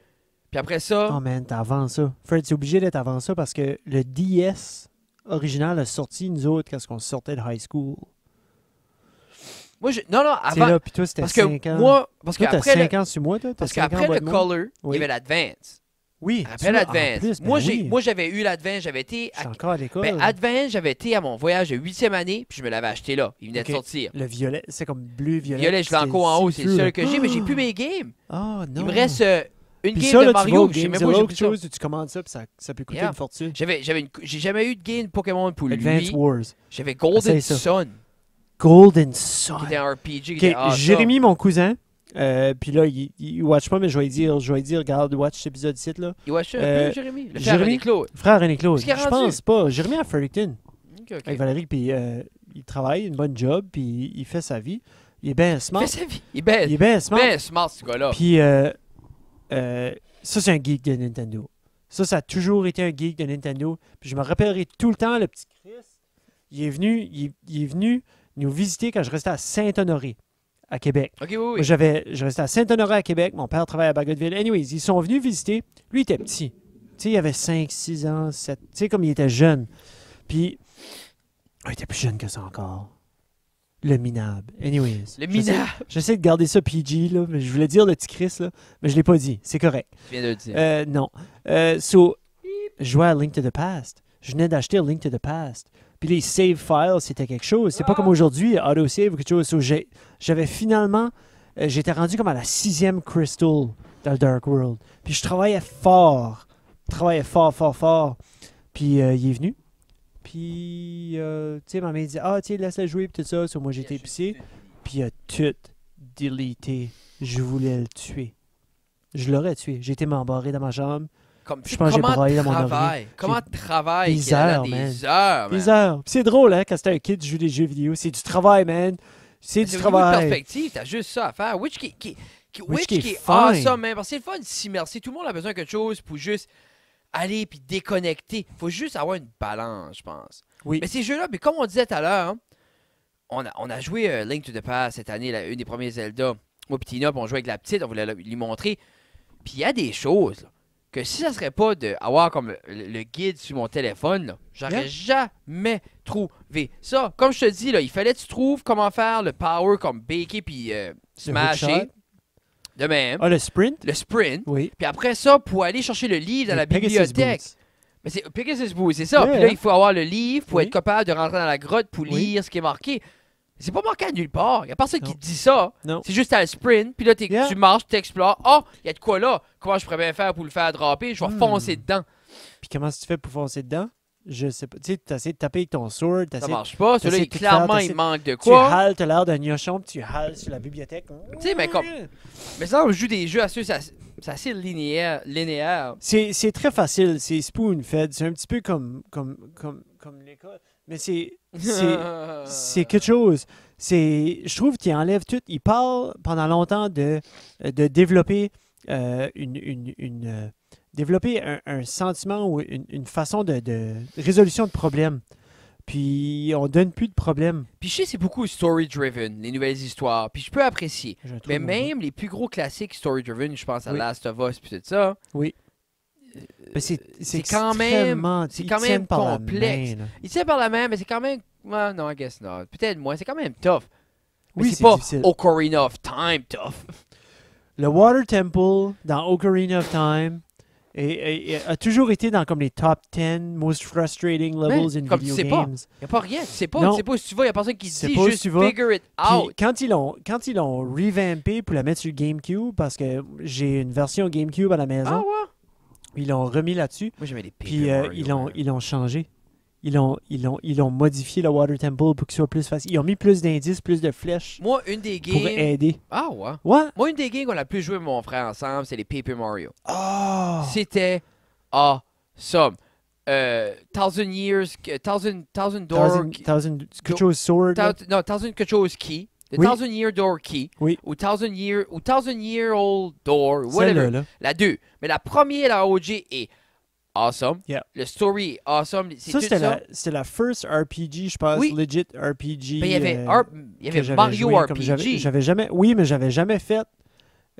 Puis après ça, Oh man, t'as avant ça. Fred, c'est obligé d'être avant ça parce que le DS original a sorti, nous autres, quand on sortait de high school. moi, non, C'est avant. là, puis toi, c'était Parce que 5 ans. moi, parce Toi, t'as qu'après 5 le, ans sur moi, toi? T'as parce 5 ans qu'après en bas le de moi? Color, Oui. il y avait l'Advance. Oui. Après tu vois, en l'Advance. plus, ben Moi, oui. moi, j'avais eu l'Advance, j'avais été. J'étais encore à l'école. Ben, Advance, j'avais été à mon voyage de 8e année, puis je me l'avais acheté là. Il venait Ok. de sortir. Le violet, c'est comme bleu-violet. Violet, je l'ai encore en haut, c'est le fou, seul là. que j'ai, mais j'ai plus mes games. Ah, non. Il me reste une Puis game ça, de là, tu vas Mario, au je sais Games même pas où j'ai Zero, pris quelque ça. chose, tu commandes ça, puis ça peut coûter Yeah. une fortune. J'ai jamais eu de game Pokémon pour Advance lui. Wars. J'avais Golden Essaye ça. Sun, Golden Sun. qui était un RPG. Qui Ok, était awesome. Jérémy, mon cousin, puis là, il watch pas, mais je vais lui dire, regarde, watch cet épisode site là. Il watchait un Euh, peu, Jérémy. Le frère Jérémy? René Claude. Frère René Claude. Est-ce qu'il est Je rendu? pense pas. Jérémy à Fredericton Ok, ok. avec Valérie, puis il travaille, une bonne job, puis il fait sa vie. Il est bien smart. Il fait sa vie. Il est belle. Il est bien smart. Ben smart, ce gars-là. Puis ça, c'est un geek de Nintendo. Ça a toujours été un geek de Nintendo. Puis je me rappellerai tout le temps, le petit Chris, il est venu nous visiter quand je restais à Saint-Honoré, à Québec. Ok, oui, Moi, oui. je restais à Saint-Honoré à Québec. Mon père travaillait à Bagotville. Anyways, ils sont venus visiter. Lui, il était petit. Tu sais, il avait 5, 6 ans, 7. Tu sais, comme il était jeune. Puis, il était plus jeune que ça encore. Le minable. Anyways. Le minable. J'essaie de garder ça PG, là, mais je voulais dire le petit Chris, là, mais je l'ai pas dit. C'est correct. Tu viens de le dire. Non. So, je jouais à Link to the Past. Je venais d'acheter Link to the Past. Puis les save files, c'était quelque chose. C'est pas comme aujourd'hui, autosave ou quelque chose. So, j'avais finalement... j'étais rendu comme à la 6e Crystal dans le Dark World. Puis je travaillais fort. Fort. Puis il est venu. Puis, tu sais, ma mère dit, ah, tu sais, laisse-le jouer, puis tout ça. So, moi, j'étais épicé. Puis il a tout deleté. Je voulais le tuer. Je l'aurais tué. J'ai été m'embarrer dans ma chambre. Je pense que j'ai braillé dans mon oreiller. Comment travail Des qu'il a là, heures, man. des heures, man. Des heures. Puis c'est drôle, hein, quand c'était un kid, tu joues des jeux vidéo. C'est du travail, man. C'est du C'est au niveau de travail. perspective, t'as juste ça à faire. Which qui Which est fine. awesome, man. Parce que c'est le fun de s'immerser. Tout le monde a besoin de quelque chose pour juste aller puis déconnecter. Faut juste avoir une balance, je pense. Oui. Mais ces jeux-là, mais comme on disait tout à l'heure, hein, on a joué Link to the Past cette année, une des premiers Zelda. Moi et Tina, puis on jouait avec la petite, on voulait lui montrer. Puis il y a des choses là, que si ça serait pas d'avoir comme le guide sur mon téléphone, là, j'aurais jamais trouvé ça. Comme je te dis, là, il fallait que tu trouves comment faire le power comme baker puis smasher. hookshot. De même. Ah, le sprint? Le sprint. Oui. Puis après ça, pour aller chercher le livre dans la Pegasus bibliothèque. Boots. Mais c'est Pegasus Boots, c'est ça. Ouais, Puis là, hein. il faut avoir le livre pour Oui. être capable de rentrer dans la grotte pour Oui. lire ce qui est marqué. C'est pas marqué à nulle part. Il n'y a personne qui Non. te dit ça. Non. C'est juste à le sprint. Puis là, Yeah. tu marches, tu explores. Ah, il y a de quoi là? Comment je pourrais bien faire pour le faire dropper? Je vais foncer dedans. Puis comment tu fais pour foncer dedans? Je sais pas. Tu sais, tu essaies de taper avec ton sword. Ça marche pas. Celui-là, t'essaies de tout clairement, faire, il manque de Tu quoi. hales, t'as l'air d'un gnochon, puis tu hales sur la bibliothèque. Tu sais, mais comme. Mais ça, on joue des jeux assez, c'est assez linéaire. C'est très facile. C'est spoon fed. C'est un petit peu comme l'école. Mais c'est quelque chose. Je trouve qu'il enlève tout. Il parle pendant longtemps de développer développer un sentiment ou une façon de résolution de problème. Puis on donne plus de problèmes. Puis je sais, c'est beaucoup story-driven, les nouvelles histoires. Puis je peux apprécier. Je trouve, Mais moi. même les plus gros classiques story-driven, je pense à Oui. Last of Us puis tout ça, Oui. Mais c'est quand même- extrêmement- c'est ils quand même tiennent par la complexe. main, là. il tient par la main, mais c'est quand même... well, non, I guess not. Peut-être moins, c'est quand même tough. Mais Oui, c'est c'est pas difficile. Ocarina of Time tough. Le Water Temple dans Ocarina of Time a toujours été dans comme les top 10 most frustrating levels in comme tu video sais pas. games. Y a pas rien. Tu sais pas Non. où tu vas. Y a personne qui Tu sais dit pas où juste tu vas. figure it Puis out. quand ils l'ont revampé pour la mettre sur GameCube, parce que j'ai une version GameCube à la maison, Ah ouais? ils l'ont remis là-dessus, Moi, j'aimais les Paper puis Mario, ils l'ont changé. Ils ont modifié le Water Temple pour qu'il soit plus facile. Ils ont mis plus d'indices, plus de flèches Moi, une des pour games... aider. Ah ouais? Ouais. Moi, une des games qu'on a plus joué avec mon frère ensemble, c'est les Paper Mario. Oh! C'était awesome. Thousand Door... Quelque chose Sword. là. Non, Thousand quelque chose Key. The Oui. Thousand Year Door Key. Oui. Ou Thousand Year Old Door. Whatever. Celle-là, là. La 2. Mais la première, la OG, est awesome. Yeah. Le story est awesome. C'est Ça, tout c'était la first RPG, je pense, Oui. legit RPG. Ben, il y avait, il y que avait j'avais Mario joué, comme RPG. j'avais jamais, oui, mais j'avais jamais fait.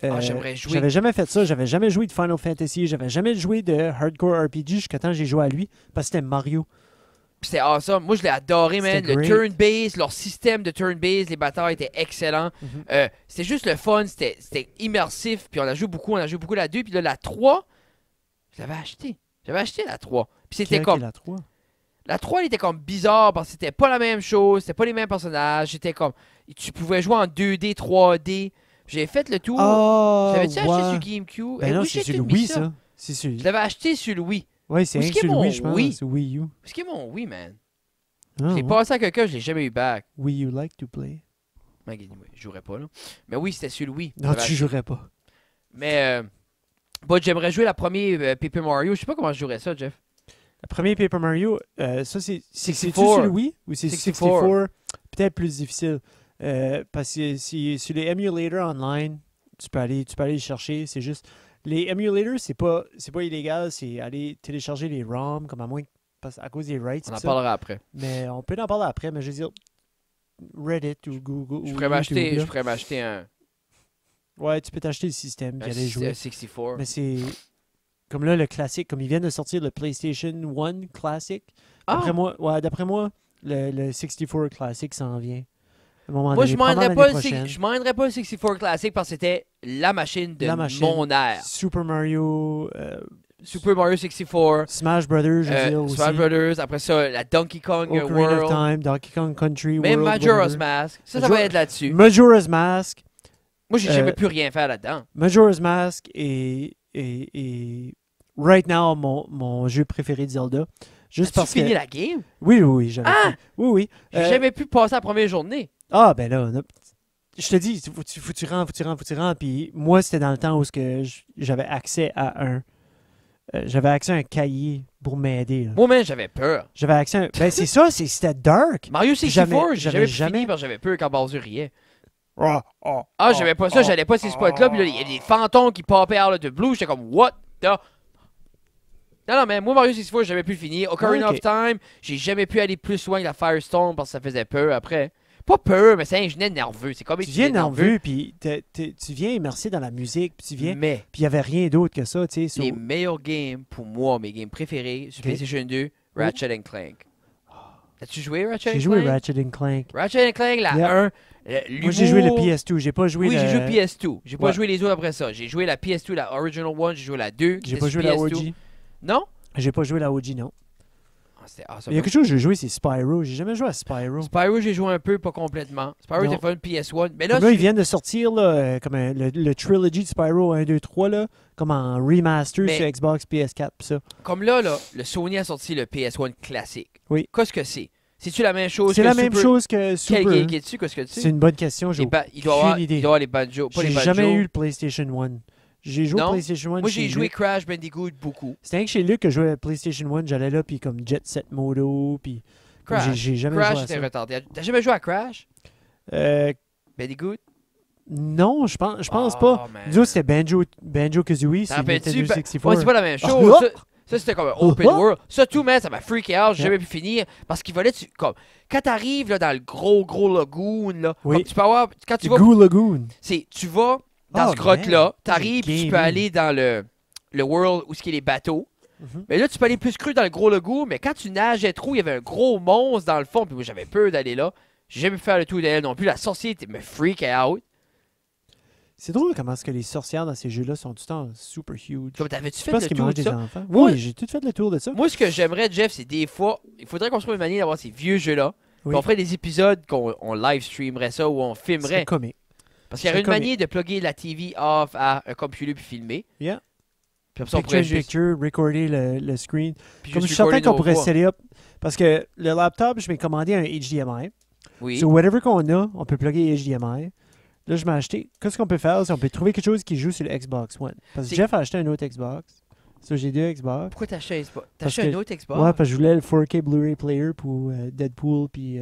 J'aimerais jouer. J'avais jamais fait ça. J'avais jamais joué de Final Fantasy. J'avais jamais joué de hardcore RPG jusqu'à temps que j'ai joué à lui parce que c'était Mario. C'était awesome. Moi, je l'ai adoré, man. C'était Le great. turn-based, leur système de turn-based, les batailles étaient excellents. Mhm. C'était juste le fun. C'était immersif. Puis on a joué beaucoup la 2. Puis là, la 3, je l'avais acheté. J'avais acheté la 3. Puis c'était Quelle comme... est la 3? La 3, elle était comme bizarre parce que c'était pas la même chose. C'était pas les mêmes personnages. C'était comme... Tu pouvais jouer en 2D, 3D. J'ai fait le tour. Oh, J'avais-tu acheté ouais. sur GameCube? Ben non, oui, c'est j'ai sur le tout mis Wii, ça. C'est sur... Je l'avais acheté sur le Wii. Ouais, c'est Où rien est-ce que sur qu'il le est Wii, mon je pense. Wii? C'est Wii U. Est-ce qu'il est mon Wii, man? Ah, J'ai ouais. passé à quelqu'un, je l'ai jamais eu back. Wii you like to play. Ouais, je jouerais pas, là. Mais oui, c'était sur le Wii. Non, tu jouerais pas. Mais, j'aimerais jouer la première Paper Mario. Je sais pas comment je jouerais ça, Jeff. Le premier Paper Mario, ça c'est... C'est-tu 64. sur le Wii ou c'est 64? 64? Peut-être plus difficile. Parce que sur les emulators online, tu peux aller les chercher. C'est juste... Les emulators, c'est pas illégal. C'est aller télécharger les ROM, comme à moins... à cause des rights. On en pis ça. parlera après. Mais on peut en parler après, mais je veux dire... Reddit ou Google Je ou ferais m'acheter un Ouais, tu peux t'acheter le système puis aller jouer. 64. Mais c'est... Comme là, le classique, comme ils viennent de sortir le PlayStation 1 Classic. Ah! D'après moi, le 64 Classic s'en vient. À un moment Moi, donné, je probablement m'aiderais l'année prochaine. pas le 64 Classic parce que c'était la machine de La machine. mon ère. Super Mario, Super Mario 64, Smash Brothers, je veux dire aussi. Smash Brothers, après ça, la Donkey Kong Ocarina of World, Time, Donkey Kong Country, même World, Majora's whatever. Mask. Ça va être là-dessus. Majora's Mask. Moi, j'ai jamais pu rien faire là-dedans. Majora's Mask est right now mon jeu préféré de Zelda. Juste As-tu parce fini que... la game? Oui, j'avais Ah! fait. Oui. J'ai jamais pu passer la première journée. Ah, ben là, je te dis, faut que tu rentres. Puis moi, c'était dans le temps où j'avais accès à un cahier pour m'aider. là. Moi, même, j'avais peur. J'avais accès à un... Ben, c'est ça, c'était dark. Mario 64, j'ai jamais pu jamais- finir parce que j'avais peur quand Bowser riait. Ah, J'avais pas ça, j'allais pas ces spots-là, puis là, il y a des fantômes qui popaient out of the blue, j'étais comme, what the... Non, mais moi, Mario 64, j'ai jamais pu le finir. Ocarina Ok. of Time, j'ai jamais pu aller plus loin que la Firestone parce que ça faisait peur après. Pas peur, mais c'est un genet nerveux. C'est comme Tu viens nerveux, puis tu viens immersé dans la musique, puis tu viens... Mais Puis il n'y avait rien d'autre que ça, tu sais. les meilleurs games, pour moi, mes games préférés, sur Ok. PlayStation 2, Ratchet and Clank. As-tu joué Ratchet and J'ai Clank? joué Ratchet Clank. Ratchet and Clank, la Yeah. 1. Moi, j'ai joué le PS2, j'ai pas joué Oui, le... j'ai joué PS2. J'ai pas Ouais. joué les autres après ça. J'ai joué la PS2, la Original One, j'ai joué la 2. qui J'ai était pas sur joué la PS2. OG. Non? J'ai pas joué la OG, non. Ah, c'était awesome. Il y a quelque chose que j'ai joué, c'est Spyro. J'ai jamais joué à Spyro. Spyro, j'ai joué un peu, pas complètement. Spyro Non. était fun, PS1. Mais là, Comme là, ils viennent de sortir là, comme le trilogy de Spyro 1, 2, 3, là, comme en remaster Mais- sur Xbox, PS4, pis ça. comme là, le Sony a sorti le PS1 classique. Oui. Qu'est-ce que c'est? C'est-tu la même chose C'est que la même Super... chose que Quel Super. game qui est dessus? Qu'est-ce que tu C'est sais? une bonne question, j'ai Il doit avoir aucune idée. les banjos. Pas les J'ai banjos. jamais eu le PlayStation 1. J'ai joué au Non. PlayStation 1 Moi, chez j'ai joué Luc. Crash Bandicoot beaucoup. C'était rien que chez Luc que je jouais à PlayStation 1. J'allais là, puis comme Jet Set Moto, puis comme Crash. j'ai jamais Crash, joué à c'était ça. retardé. T'as jamais joué à Crash? Bandicoot? Non, je pense Oh, pas. man. Nous autres, c'était Banjo-Kazooie T'en sur rappelles-tu? Nintendo 64. Ouais, c'est pas la même Ah, chose. ouais. Ça, c'était comme un open world. Ça, tout, man, ça m'a freaké out. J'ai jamais pu finir. Parce qu'il fallait, comme, quand t'arrives là, dans le gros lagoon, là, comme tu peux avoir, quand tu vas. Goo Lagoon. Tu vas dans ce grotte-là, t'arrives, tu peux aller dans le world où il y a les bateaux. Mais là, tu peux aller plus cru dans le gros lagoon, mais quand tu nageais trop, il y avait un gros monstre dans le fond, puis moi, j'avais peur d'aller là. J'ai jamais pu faire le tour d'elle non plus. La sorcière me freak out. C'est drôle comment est-ce que les sorcières dans ces jeux-là sont tout le temps super huge. Comme t'avais-tu fait Parce le qu'ils tour mangent de des ça? enfants. Moi- Oui, j'ai tout fait le tour de ça. Moi, ce que j'aimerais, Jeff, c'est des fois, il faudrait qu'on se trouve une manière d'avoir ces vieux jeux-là. Oui. Puis on ferait des épisodes qu'on live streamerait ça ou on C'est filmerait. comique. Parce qu'il y aurait une comique. manière de plugger la TV off à un computer puis filmer. Yeah. Puis comme ça, on Picture pourrait in juste. picture, recorder le screen. Puis Comme je juste suis certain recorder qu'on nos pourrait voix. set up. Parce que le laptop, je m'ai commandé un HDMI. Oui. So, whatever qu'on a, on peut plugger HDMI. Là, je m'ai acheté. Qu'est-ce qu'on peut faire? C'est on peut trouver quelque chose qui joue sur le Xbox One. Parce que C'est- Jeff a acheté un autre Xbox. So, j'ai deux Xbox. Pourquoi t'as acheté un Xbox? T'as Parce acheté un que- autre Xbox? Ouais, parce que je voulais le 4K Blu-ray player pour Deadpool puis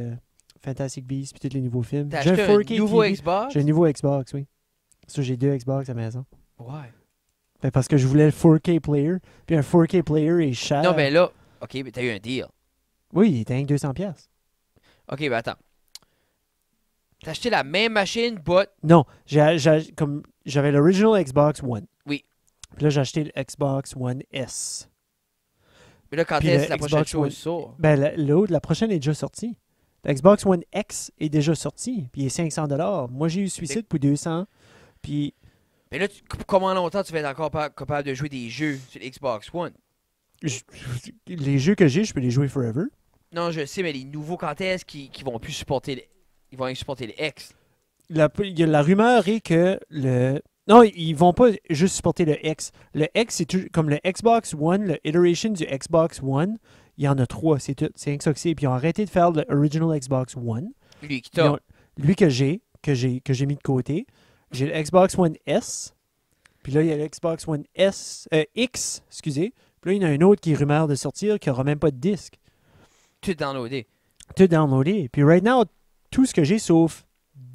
Fantastic Beasts puis tous les nouveaux films. T'as J'ai un acheté un 4K nouveau TV. Xbox? J'ai un nouveau Xbox, oui. So, j'ai deux Xbox à la maison. Ouais. Ben, parce que je voulais le 4K player. Puis un 4K player est cher. Non, mais là, ok, mais t'as eu un deal. Oui, il était rien que 200$. Ok, ben attends. T'as acheté la même machine, but. Non, comme j'avais l'original Xbox One. Oui. Puis là, j'ai acheté le Xbox One S. Mais là, quand Puis est-ce le que la prochaine Xbox chose One- sort? Ben, la prochaine est déjà sortie. Le Xbox One X est déjà sorti. Puis il est 500$. Moi, j'ai eu Suicide pour 200$. Puis Mais là, comment longtemps tu vas être encore capable de jouer des jeux sur Xbox One? les jeux que j'ai, je peux les jouer forever. Non, je sais, mais les nouveaux, quand est-ce qu'ils vont plus supporter ils vont supporter les X? La rumeur est que le... Non, ils vont pas juste supporter le X. Le X, c'est comme le Xbox One, le iteration du Xbox One, il y en a 3, c'est tout. C'est rien que ça que c'est. Puis ils ont arrêté de faire le original Xbox One. Lui qui Ils ont- t'a. Lui que j'ai mis de côté. J'ai le Xbox One S. Puis là, il y a le Xbox One X, excusez. Puis là, il y en a un autre qui est rumeur de sortir qui n'aura même pas de disque. Tout downloadé. Tout downloadé. Puis right now, tout ce que j'ai, sauf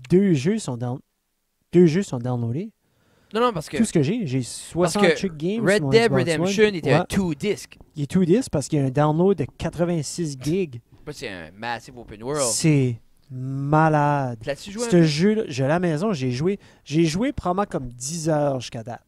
deux jeux sont downloadés. Non, parce que Tout ce que j'ai 68 games. Red sur mon Dead Xbox Redemption One. était un Ouais, 2-disc. il est tout disque parce qu'il y a un download de 86 gigs. C'est un massive open world. C'est malade. Là-dessus, joué un Ce peu? jeu-là, j'ai à la maison, j'ai joué probablement comme 10 heures jusqu'à date.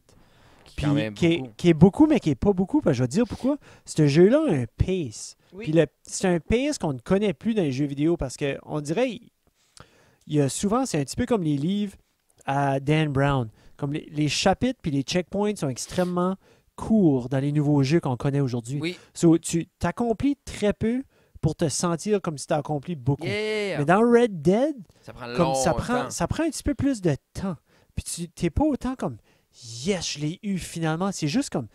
Qui est quand même beaucoup. Qui est beaucoup, mais qui est pas beaucoup. Parce que je vais te dire pourquoi. Ce jeu-là a un pace. Oui. Puis c'est un pace qu'on ne connaît plus dans les jeux vidéo parce qu'on dirait, il y a souvent, c'est un petit peu comme les livres à Dan Brown. Comme les chapitres puis les checkpoints sont extrêmement courts dans les nouveaux jeux qu'on connaît aujourd'hui. Oui. So, tu t'accomplis très peu pour te sentir comme si tu as accompli beaucoup. Yeah. Mais dans Red Dead, Ça prend comme longtemps. ça prend un petit peu plus de temps. Puis tu n'es pas autant comme yes, je l'ai eu finalement. C'est juste comme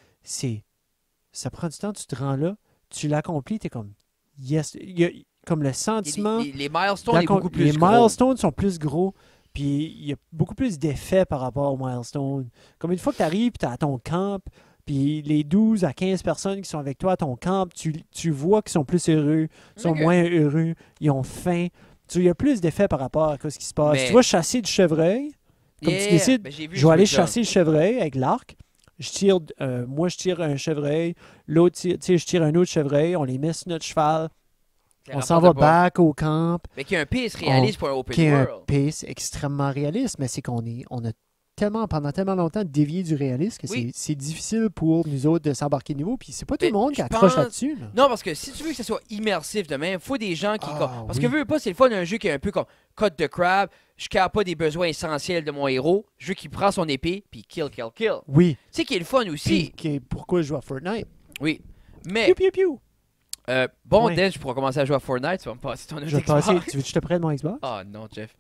ça prend du temps, tu te rends là, tu l'accomplis, tu es comme yes. Il y a comme le sentiment. Les milestones sont beaucoup plus les gros. milestones sont plus gros. Puis il y a beaucoup plus d'effets par rapport aux milestones. Comme une fois que tu arrives, tu as ton camp, puis les 12 à 15 personnes qui sont avec toi à ton camp, tu vois qu'ils sont plus heureux, sont Ok. moins heureux, ils ont faim. Il y a plus d'effets par rapport à ce qui se passe. Mais- Tu vas chasser du chevreuil, comme tu décides, Ben, j'ai vu je vais aller ça. chasser le chevreuil avec l'arc. Moi, je tire un chevreuil, l'autre, je tire un autre chevreuil, on les met sur notre cheval, Ça on s'en va rapporte pas. back au camp, Mais qui a un pace réaliste pour un open qui est un world. pace extrêmement réaliste, mais c'est qu'on a pendant tellement longtemps dévié du réalisme que Oui. c'est difficile pour nous autres de s'embarquer de nouveau, puis c'est pas tout Mais le monde qui je accroche pense- là-dessus. Là. Non, parce que si tu veux que ça soit immersif de même, il faut des gens qui. Ah, parce oui. que veux pas, c'est le fun d'un jeu qui est un peu comme Cut the Crab. Je ne pas des besoins essentiels de mon héros. Je veux qu'il prend son épée, puis kill. Oui, Tu sais, qui est le fun aussi. puis pourquoi je joue à Fortnite? Oui. Mais, Piou, piou, piou. bon, Ouais. Dan, je pourrais commencer à jouer à Fortnite. Tu vas me passer ton Je vais Xbox. te passer, tu veux que je te prenne mon Xbox? Ah non, Jeff.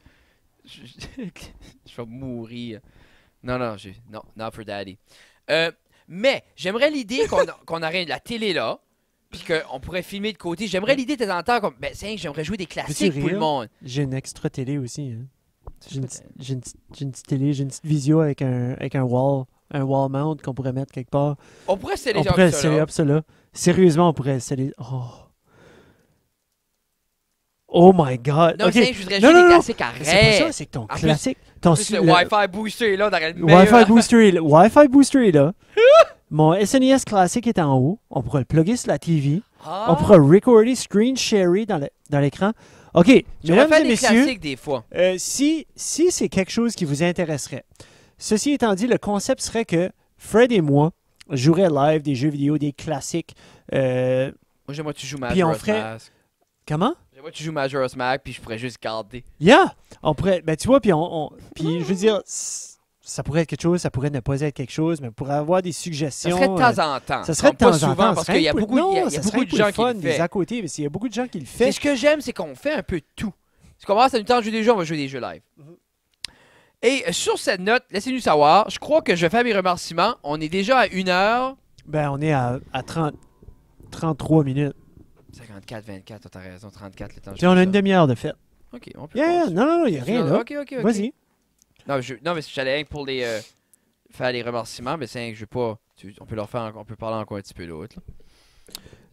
Je vais mourir. Non, not for daddy. Mais j'aimerais l'idée qu'on arrête la télé là, puis qu'on pourrait filmer de côté. J'aimerais l'idée de temps en temps comme, ben c'est j'aimerais jouer des classiques pour le rire? monde. J'ai une extra télé aussi. Hein. J'ai une petite télé, j'ai une petite visio avec un wall mount qu'on pourrait mettre quelque part. On pourrait se On pourrait essayer up ça là. Sérieusement, on pourrait essayer. Oh my god. Non, Ok. c'est je voudrais Non, jouer non, des non. classiques à C'est pas ça, rêve. c'est que ton En plus- classique. Ton Plus le Wi-Fi booster est là, dans le Wi-Fi booster est là. Wi-Fi booster est là. Mon SNES classique est en haut. On pourra le plugger sur la TV. Ah, On pourra recorder, screen sharer dans l'écran. OK, je mesdames faire et des messieurs, classiques des fois. si c'est quelque chose qui vous intéresserait, ceci étant dit, le concept serait que Fred et moi joueraient live des jeux vidéo, des classiques. Moi, j'aimerais que tu joues Puis on Majora's ferait- Mask. Comment? J'aimerais que tu joues Majora's Mask, puis je pourrais juste garder. Yeah! On pourrait, ben tu vois, puis puis je veux dire, ça pourrait être quelque chose, ça pourrait ne pas être quelque chose, mais on pourrait avoir des Ça suggestions. serait de temps en temps. Ça serait de Pas temps en souvent, temps. parce ça qu'il y a serait beaucoup, il y a ça beaucoup serait de pour gens le qui le fun, des font. à côté, mais s'il y a beaucoup de gens qui le Mais font. ce que j'aime, c'est qu'on fait un peu de tout. Tu commences, ça nous tente de jouer des jeux, on va jouer des jeux live. Et sur cette note, laissez-nous savoir. Je crois que je vais faire mes remerciements. On est déjà à 1 heure. Ben, on est à 33 minutes. 54, 24, t'as raison, 34 le temps. Puis on a une demi-heure de fête. Ok, on peut Yeah, passer. non, il n'y a rien là. Ok. Vas-y. Non, mais j'allais rien que pour les faire les remerciements, mais c'est que je veux pas. On peut leur faire, on peut parler encore un petit peu d'autre.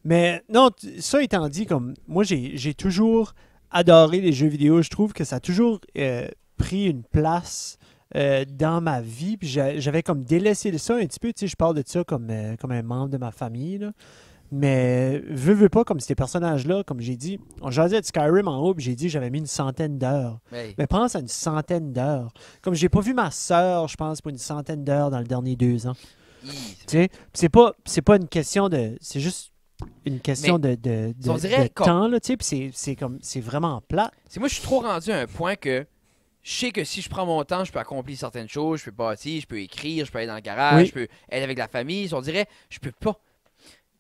Mais non, ça étant dit, comme moi, j'ai toujours adoré les jeux vidéo. Je trouve que ça a toujours pris une place dans ma vie. Puis j'avais comme délaissé ça un petit peu. Tu sais, je parle de ça comme un membre de ma famille, là. Mais veux pas, comme ces personnages-là, comme j'ai dit, on jasait de Skyrim en haut, puis j'ai dit j'avais mis une centaine d'heures. Hey. Mais pense à une centaine d'heures. Comme j'ai pas vu ma sœur, je pense, pour une centaine d'heures dans les derniers 2 ans. Tu sais, c'est pas une question de... C'est juste une question de on dirait comme- temps, là, tu sais, puis c'est vraiment plat. Moi, je suis trop rendu à un point que je sais que si je prends mon temps, je peux accomplir certaines choses, je peux bâtir, je peux écrire, je peux aller dans le garage, Oui. je peux être avec la famille. On dirait, je peux pas.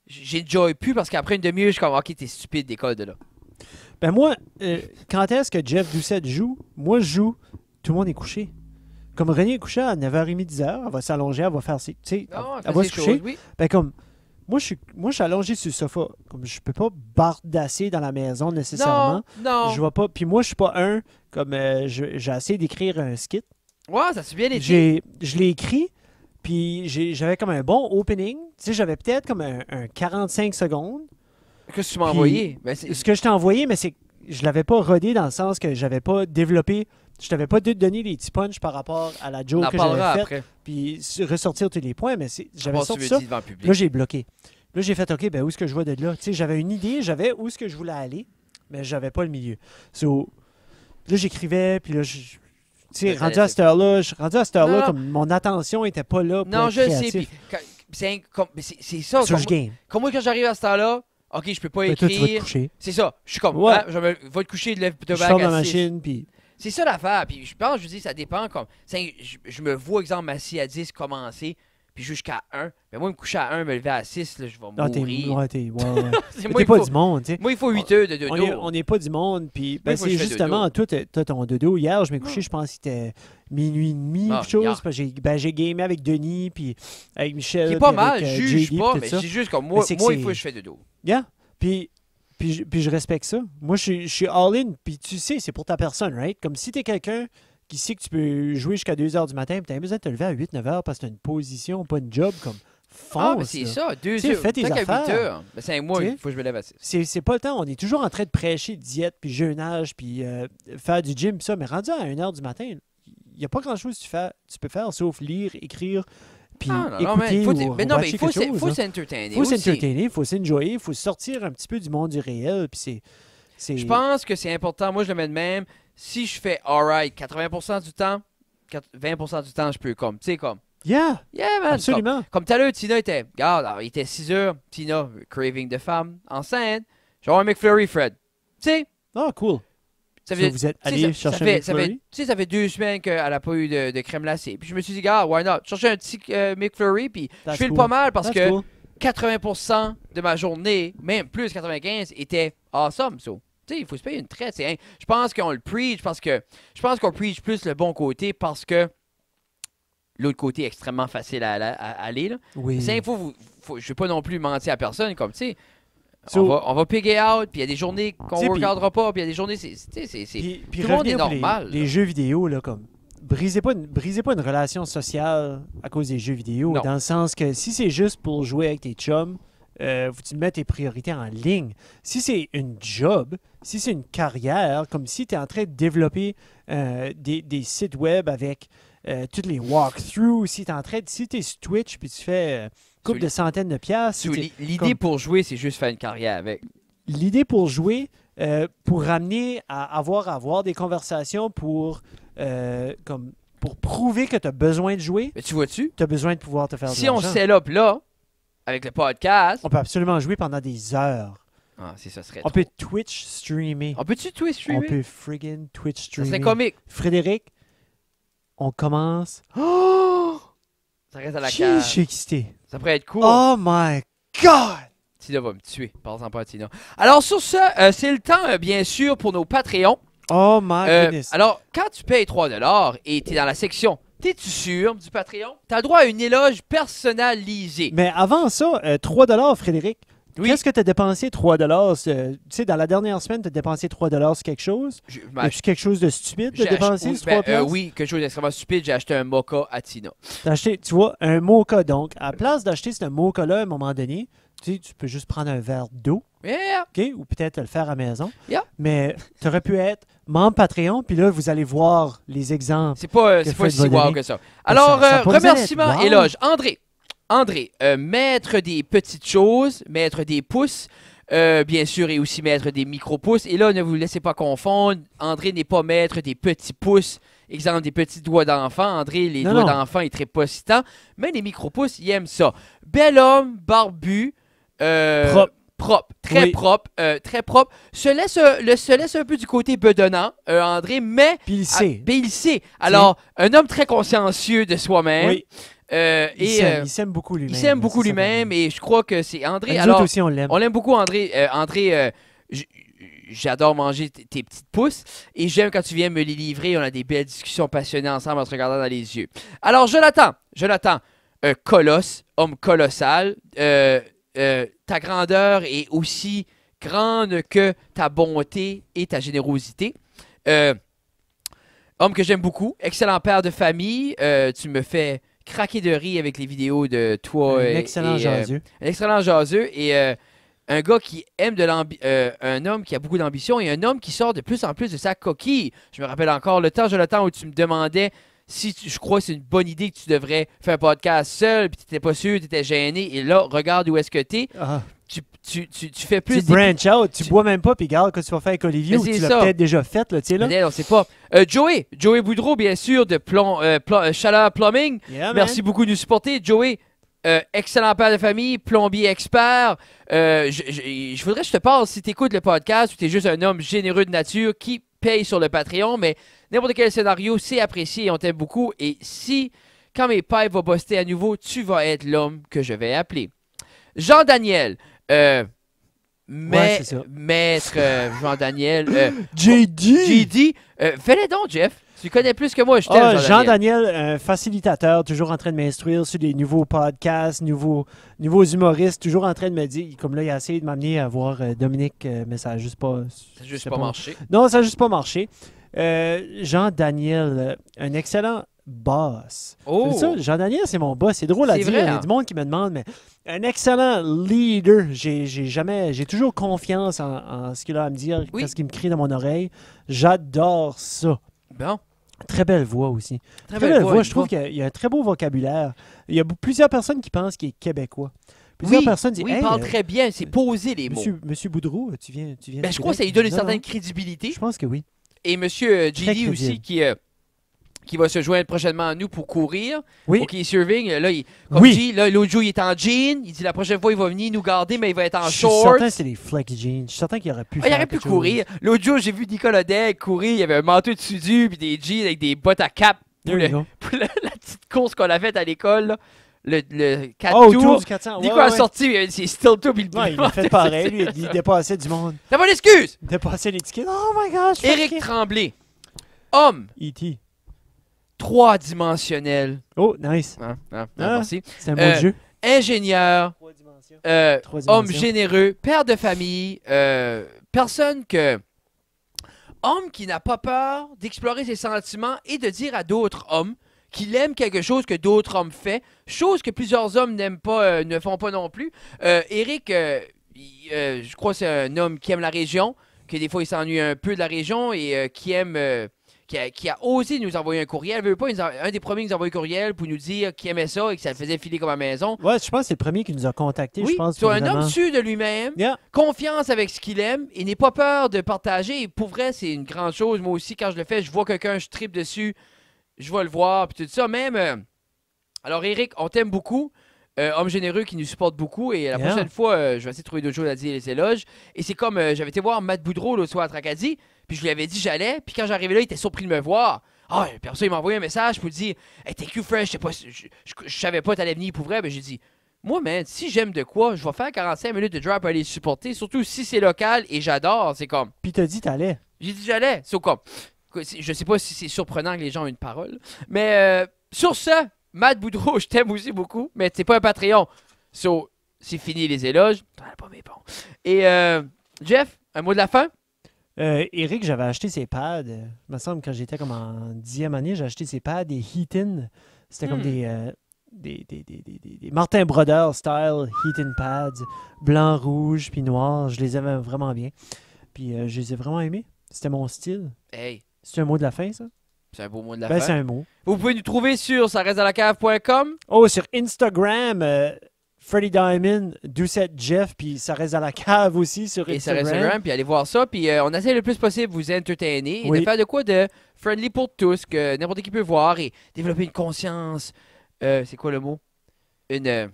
J'ai déjà pu parce qu'après une demi-heure, je suis comme, ok, t'es stupide, décolle de là. Ben moi, quand est-ce que Jeff Doucette joue? Moi, je joue, tout le monde est couché. Comme René est couché à 9h30, 10h, elle va s'allonger, elle va faire ses... Tu sais, Non, elle va se coucher. choses, oui. Ben comme, moi, je suis allongé sur le sofa. Comme, je peux pas bardasser dans la maison nécessairement. Non. Je vois pas... Puis moi, je suis pas comme j'ai essayé d'écrire un skit. Ouais, ça s'est bien été. Je l'ai écrit, puis j'avais comme un bon opening. Tu sais, j'avais peut-être comme un 45 secondes. Qu'est-ce que tu m'as Puis, envoyé? Ce que je t'ai envoyé, mais c'est que je l'avais pas rodé dans le sens que j'avais pas développé... Je t'avais pas donné les petits punchs par rapport à la On joke en que parlera j'avais faite, après. puis ressortir tous les points, mais j'avais Voir si tu sorti veux ça. dire devant le public. Là, j'ai bloqué. Là, j'ai fait, OK, ben où est-ce que je vois de là? Tu sais, j'avais une idée, j'avais où est-ce que je voulais aller, mais j'avais pas le milieu. So, là, j'écrivais, puis là, tu sais, rendu à cette heure-là, Non. comme mon attention était pas là pour Non, être je sais. créatif. C'est ça. Sur le game. Comme moi, quand j'arrive à ce temps-là, ok, je peux pas Ben, toi, tu vas te écrire. coucher. C'est ça. Je suis comme, Ouais. je vais te coucher de Je back ferme la à 6. machine, puis... C'est ça l'affaire. Puis je pense, je dis, ça dépend. Comme, je me vois, exemple, assis à 10, commencer, puis jusqu'à 1. Mais moi, me coucher à 1, me lever à 6, là, je vais Ah, mourir. ouais. C'est Mais moi, t'es il pas faut, du monde, tu sais. moi, il faut 8 heures de dodo. On n'est pas du monde, puis ben, il faut que c'est je fasse justement, dodo. toi, t'as ton dodo. Hier, je m'ai couché, je pense que c'était minuit et demi, Ah, quelque chose, hier. parce que j'ai gamé avec Denis, puis avec Michel, Qui est pas puis mal, avec, juge JD, pas, puis mais tout ça. c'est juste comme moi, c'est que moi il c'est- faut que je fais dodo. Yeah. Puis je respecte ça. Moi, je suis all-in, puis tu sais, c'est pour ta personne, right? Comme si t'es quelqu'un qui sait que tu peux jouer jusqu'à 2 h du matin, puis t'as besoin de te lever à 8-9 h parce que t'as une position, pas une job, comme fonce. Ah, mais c'est là. ça, 2 Tu sais, heures. fais tes Tant qu'à 8 affaires. heures. Mais c'est moi, Tu sais. il faut que je me lève à 6. C'est pas le temps. On est toujours en train de prêcher diète, puis jeûnage, puis faire du gym, pis ça. Mais rendu à 1 h du matin, il n'y a pas grand-chose que tu peux faire sauf lire, écrire, puis écouter il faut, ou mais non, mais watcher il faut quelque chose, faut là. s'entertainer. Faut aussi. s'entertainer, il faut s'enjoyer, il faut sortir un petit peu du monde du réel. Puis c'est... Je pense que c'est important. Moi, je le mets de même. Si je fais alright 80% du temps, 20% du temps, je peux comme. Tu sais, comme. Yeah, Yeah, man. absolument. Comme tout à l'heure, Tina était. Regarde, alors, il était 6 heures. Tina, craving de femme, enceinte. Je vais avoir un McFlurry, Fred. Tu sais, Ah, cool. ça So, fait. vous êtes tu sais, allé ça chercher fait, un McFlurry? tu sais, ça fait 2 semaines qu'elle n'a pas eu de crème glacée. Puis je me suis dit, regarde, why not? Chercher un petit McFlurry, puis je That's file cool. pas mal parce That's que cool. 80% de ma journée, même plus 95, était awesome. So, tu sais, il faut se payer une traite. Je pense qu'on le preach parce que je pense qu'on preach plus le bon côté parce que l'autre côté est extrêmement facile à aller. Là. Oui. Je ne vais pas non plus mentir à personne, comme tu sais. So- on va pigger out, puis il y a des journées qu'on T'sais, ne puis- regardera pas, puis il y a des journées, c'est. Puis tout le monde est revenir pour normal, Les là. jeux vidéo, là, comme. Brisez pas une relation sociale à cause des jeux vidéo, Non. dans le sens que si c'est juste pour jouer avec tes chums, faut que tu mettes tes priorités en ligne. Si c'est une job, si c'est une carrière, comme si tu es en train de développer des sites web avec tous les walkthroughs, si tu es sur Twitch puis tu fais couple de centaines de piastres. L'idée pour jouer, c'est juste faire une carrière avec. L'idée pour jouer, pour ramener à avoir des conversations pour prouver que tu as besoin de jouer. Mais tu vois-tu? Tu as besoin de pouvoir te faire de Si on l'argent. set up là, avec le podcast. On peut absolument jouer pendant des heures. Ah, ça serait On peut Twitch streamer. On peut-tu Twitch On streamer? peut friggin' Twitch Ça streamer. serait comique. Frédéric, on commence. Oh! Ça reste à la Je cage. suis excité. Ça pourrait être cool. Oh my God! Tina va me tuer. Parle-en pas à Tina. Alors, sur ça, c'est le temps, bien sûr, pour nos Patreons. Oh my goodness. Alors, quand tu payes 3$ et tu es dans la section T'es-tu sûr du Patreon? Tu as le droit à une éloge personnalisée. Mais avant ça, 3$, Frédéric. Oui. Qu'est-ce que tu as dépensé 3$? Tu sais, dans la dernière semaine, tu as dépensé 3$ sur quelque chose? As-tu quelque chose de stupide de dépenser sur 3$? Oui, quelque chose d'extrêmement stupide. J'ai acheté un mocha à Tina. T'as acheté, tu vois, un mocha. Donc, à la place d'acheter ce mocha-là à un moment donné, tu sais, tu peux juste prendre un verre d'eau, Yeah. OK? Ou peut-être le faire à la maison. Yeah. Mais tu aurais pu être membre Patreon, puis là, vous allez voir les exemples. C'est pas Fred si va wow donner. que ça. Alors, ça a pas besoin remerciements, d'être wow. éloge. André, maître des petites choses, maître des pouces, bien sûr, et aussi maître des micro-pouces. Et là, ne vous laissez pas confondre, André n'est pas maître des petits pouces. Exemple, des petits doigts d'enfant. André, les doigts d'enfant, il ne traite pas si tant. Mais les micro-pouces, il aime ça. Bel homme, barbu. Propre. Très propre. Très propre. Se laisse un peu du côté bedonnant, André, mais... Puis il sait. Il sait. Alors, un homme très consciencieux de soi-même. Oui. Il s'aime beaucoup lui-même. Il s'aime beaucoup lui-même et je crois que c'est André. Nous Alors, autres aussi, on l'aime. on l'aime beaucoup, André. André, j'adore manger tes petites pousses et j'aime quand tu viens me les livrer. On a des belles discussions passionnées ensemble en se regardant dans les yeux. Alors, Jonathan, colosse, homme colossal. Ta grandeur est aussi grande que ta bonté et ta générosité. Homme que j'aime beaucoup, excellent père de famille. Tu me fais craquer de rire avec les vidéos de toi. Un excellent jaseux. Un excellent jaseux et un gars qui aime un homme qui a beaucoup d'ambition et un homme qui sort de plus en plus de sa coquille. Je me rappelle encore le temps où tu me demandais si je crois que c'est une bonne idée que tu devrais faire un podcast seul, puis tu n'étais pas sûr, tu étais gêné, et là, regarde où est-ce que tu es. Ah. Tu fais plus... Tu branch out, tu bois même pas, puis regarde que tu vas faire avec Olivier, ou tu l'as peut-être déjà fait, là, tu sais, là. Mais on sait pas. Joey Boudreau, bien sûr, de Chaleur Plumbing. Yeah, merci beaucoup de nous supporter. Joey, excellent père de famille, plombier expert. Je voudrais que je te parle, si tu écoutes le podcast, ou tu es juste un homme généreux de nature qui paye sur le Patreon, mais n'importe quel scénario, c'est apprécié et on t'aime beaucoup. Et si, quand mes pipes vont buster à nouveau, tu vas être l'homme que je vais appeler. Jean-Daniel, maître Jean-Daniel. JD, fais-le donc, Jeff. Tu connais plus que moi, je t'aime, Jean-Daniel, facilitateur, toujours en train de m'instruire sur des nouveaux podcasts, nouveaux humoristes, toujours en train de me dire, comme là, il a essayé de m'amener à voir Dominique, mais ça n'a juste pas... Ça n'a juste pas marché. Non, ça n'a juste pas marché. Jean-Daniel, un excellent boss. Oh. Ça, Jean-Daniel, c'est mon boss. C'est drôle à dire. Vrai, il y a du monde qui me demande, mais un excellent leader. J'ai toujours confiance en ce qu'il a à me dire, ce qu'il me crie dans mon oreille. J'adore ça. Bon. Très belle voix aussi. Très belle voix. Je trouve qu'il y a un très beau vocabulaire. Il y a plusieurs personnes qui pensent qu'il est québécois. Plusieurs personnes disent, il parle très bien. C'est poser les mots. Monsieur Boudreau, tu viens je crois que ça lui donne une certaine crédibilité. Je pense que oui. Et monsieur JD aussi qui va se joindre prochainement à nous pour courir. Oui. OK, serving. Là, comme je dis, l'autre jour, il est en jean. Il dit la prochaine fois, il va venir nous garder, mais il va être en shorts. Je suis certain que c'est des flex jeans. Je suis certain qu'il aurait pu faire il aurait pu courir. L'autre jour, j'ai vu Nicolas Degg courir. Il y avait un manteau de soudure puis des jeans avec des bottes à cap pour la petite course qu'on a faite à l'école. Là. Le 4 tours. Du 400. Nico a sorti, c'est still tout. Il a fait pareil. Lui, il dépassait du monde. T'as pas d'excuse! Il dépassait l'étiquette. Oh my gosh! Éric Tremblay. Homme. E.T. 3-dimensionnel. Oh, nice. Merci. C'est un beau jeu. Ingénieur. 3 dimensions. Homme généreux. Père de famille. Personne que... Homme qui n'a pas peur d'explorer ses sentiments et de dire à d'autres hommes qu'il aime quelque chose que d'autres hommes font, chose que plusieurs hommes n'aiment pas, ne font pas non plus. Éric, je crois que c'est un homme qui aime la région, que des fois il s'ennuie un peu de la région et qui aime qui a osé nous envoyer un courriel. Veut pas, un des premiers qui nous a envoyé un courriel pour nous dire qu'il aimait ça et que ça le faisait filer comme à la maison. Ouais, je pense que c'est le premier qui nous a contactés, Oui, je pense. c'est un vraiment. homme sûr de lui-même, Yeah. confiance avec ce qu'il aime et n'est pas peur de partager. Et pour vrai, c'est une grande chose. Moi aussi, quand je le fais, je vois quelqu'un, je tripe dessus, je vais le voir, puis tout ça. Même, alors Eric, on t'aime beaucoup. Homme généreux qui nous supporte beaucoup. Et la Yeah. prochaine fois, je vais essayer de trouver d'autres choses à dire, les éloges. Et c'est comme, j'avais été voir Matt Boudreau l'autre soir à Tracadie, puis je lui avais dit j'allais, puis quand j'arrivais là, il était surpris de me voir. Ah, puis après ça, il m'a envoyé un message pour dire Hey, t'es Q-Fresh, je savais pas t'allais venir pour vrai. Ben j'ai dit moi, man, si j'aime de quoi, je vais faire 45 minutes de drive pour aller le supporter, surtout si c'est local et j'adore. C'est comme. Puis t'as dit t'allais. J'ai dit j'allais. C'est comme. Je sais pas si c'est surprenant que les gens aient une parole. Mais sur ce, Matt Boudreau, je t'aime aussi beaucoup, mais t'es pas un Patreon. So, c'est fini les éloges. T'en as pas mes bons. Et Jeff, un mot de la fin? Eric, j'avais acheté ses pads. Il me semble quand j'étais comme en 10e année, j'ai acheté ses pads, des Heaton. C'était comme des Martin Brodeur style Heaton pads, blanc, rouge, puis noir. Je les aimais vraiment bien. Puis je les ai vraiment aimés. C'était mon style. Hey, C'est un mot de la fin, ça? c'est un beau mot de la Ben, fin. c'est un mot. Vous pouvez nous trouver sur sarestdalacave.com. Oh, sur Instagram, Freddy Diamond, Doucette Jeff, puis ça reste à la cave aussi sur Et sur Instagram. Instagram, puis allez voir ça. Puis on essaie le plus possible de vous entertainer et Oui. de faire de quoi de friendly pour tous, que n'importe qui peut voir et développer une conscience. C'est quoi le mot? Une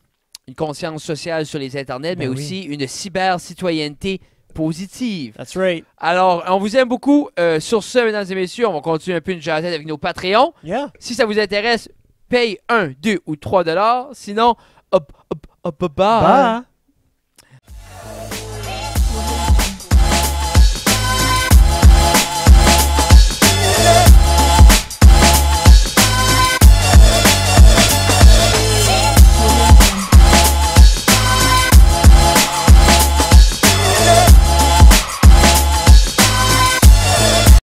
conscience sociale sur les internets, Ben mais oui. aussi une cyber-citoyenneté positive. That's right. Alors, on vous aime beaucoup. Sur ce, mesdames et messieurs, on va continuer un peu une jasette avec nos Patreons. Yeah. Si ça vous intéresse, paye 1, 2 ou 3 $. Sinon, hop, hop, hop, hop, bye. Bye.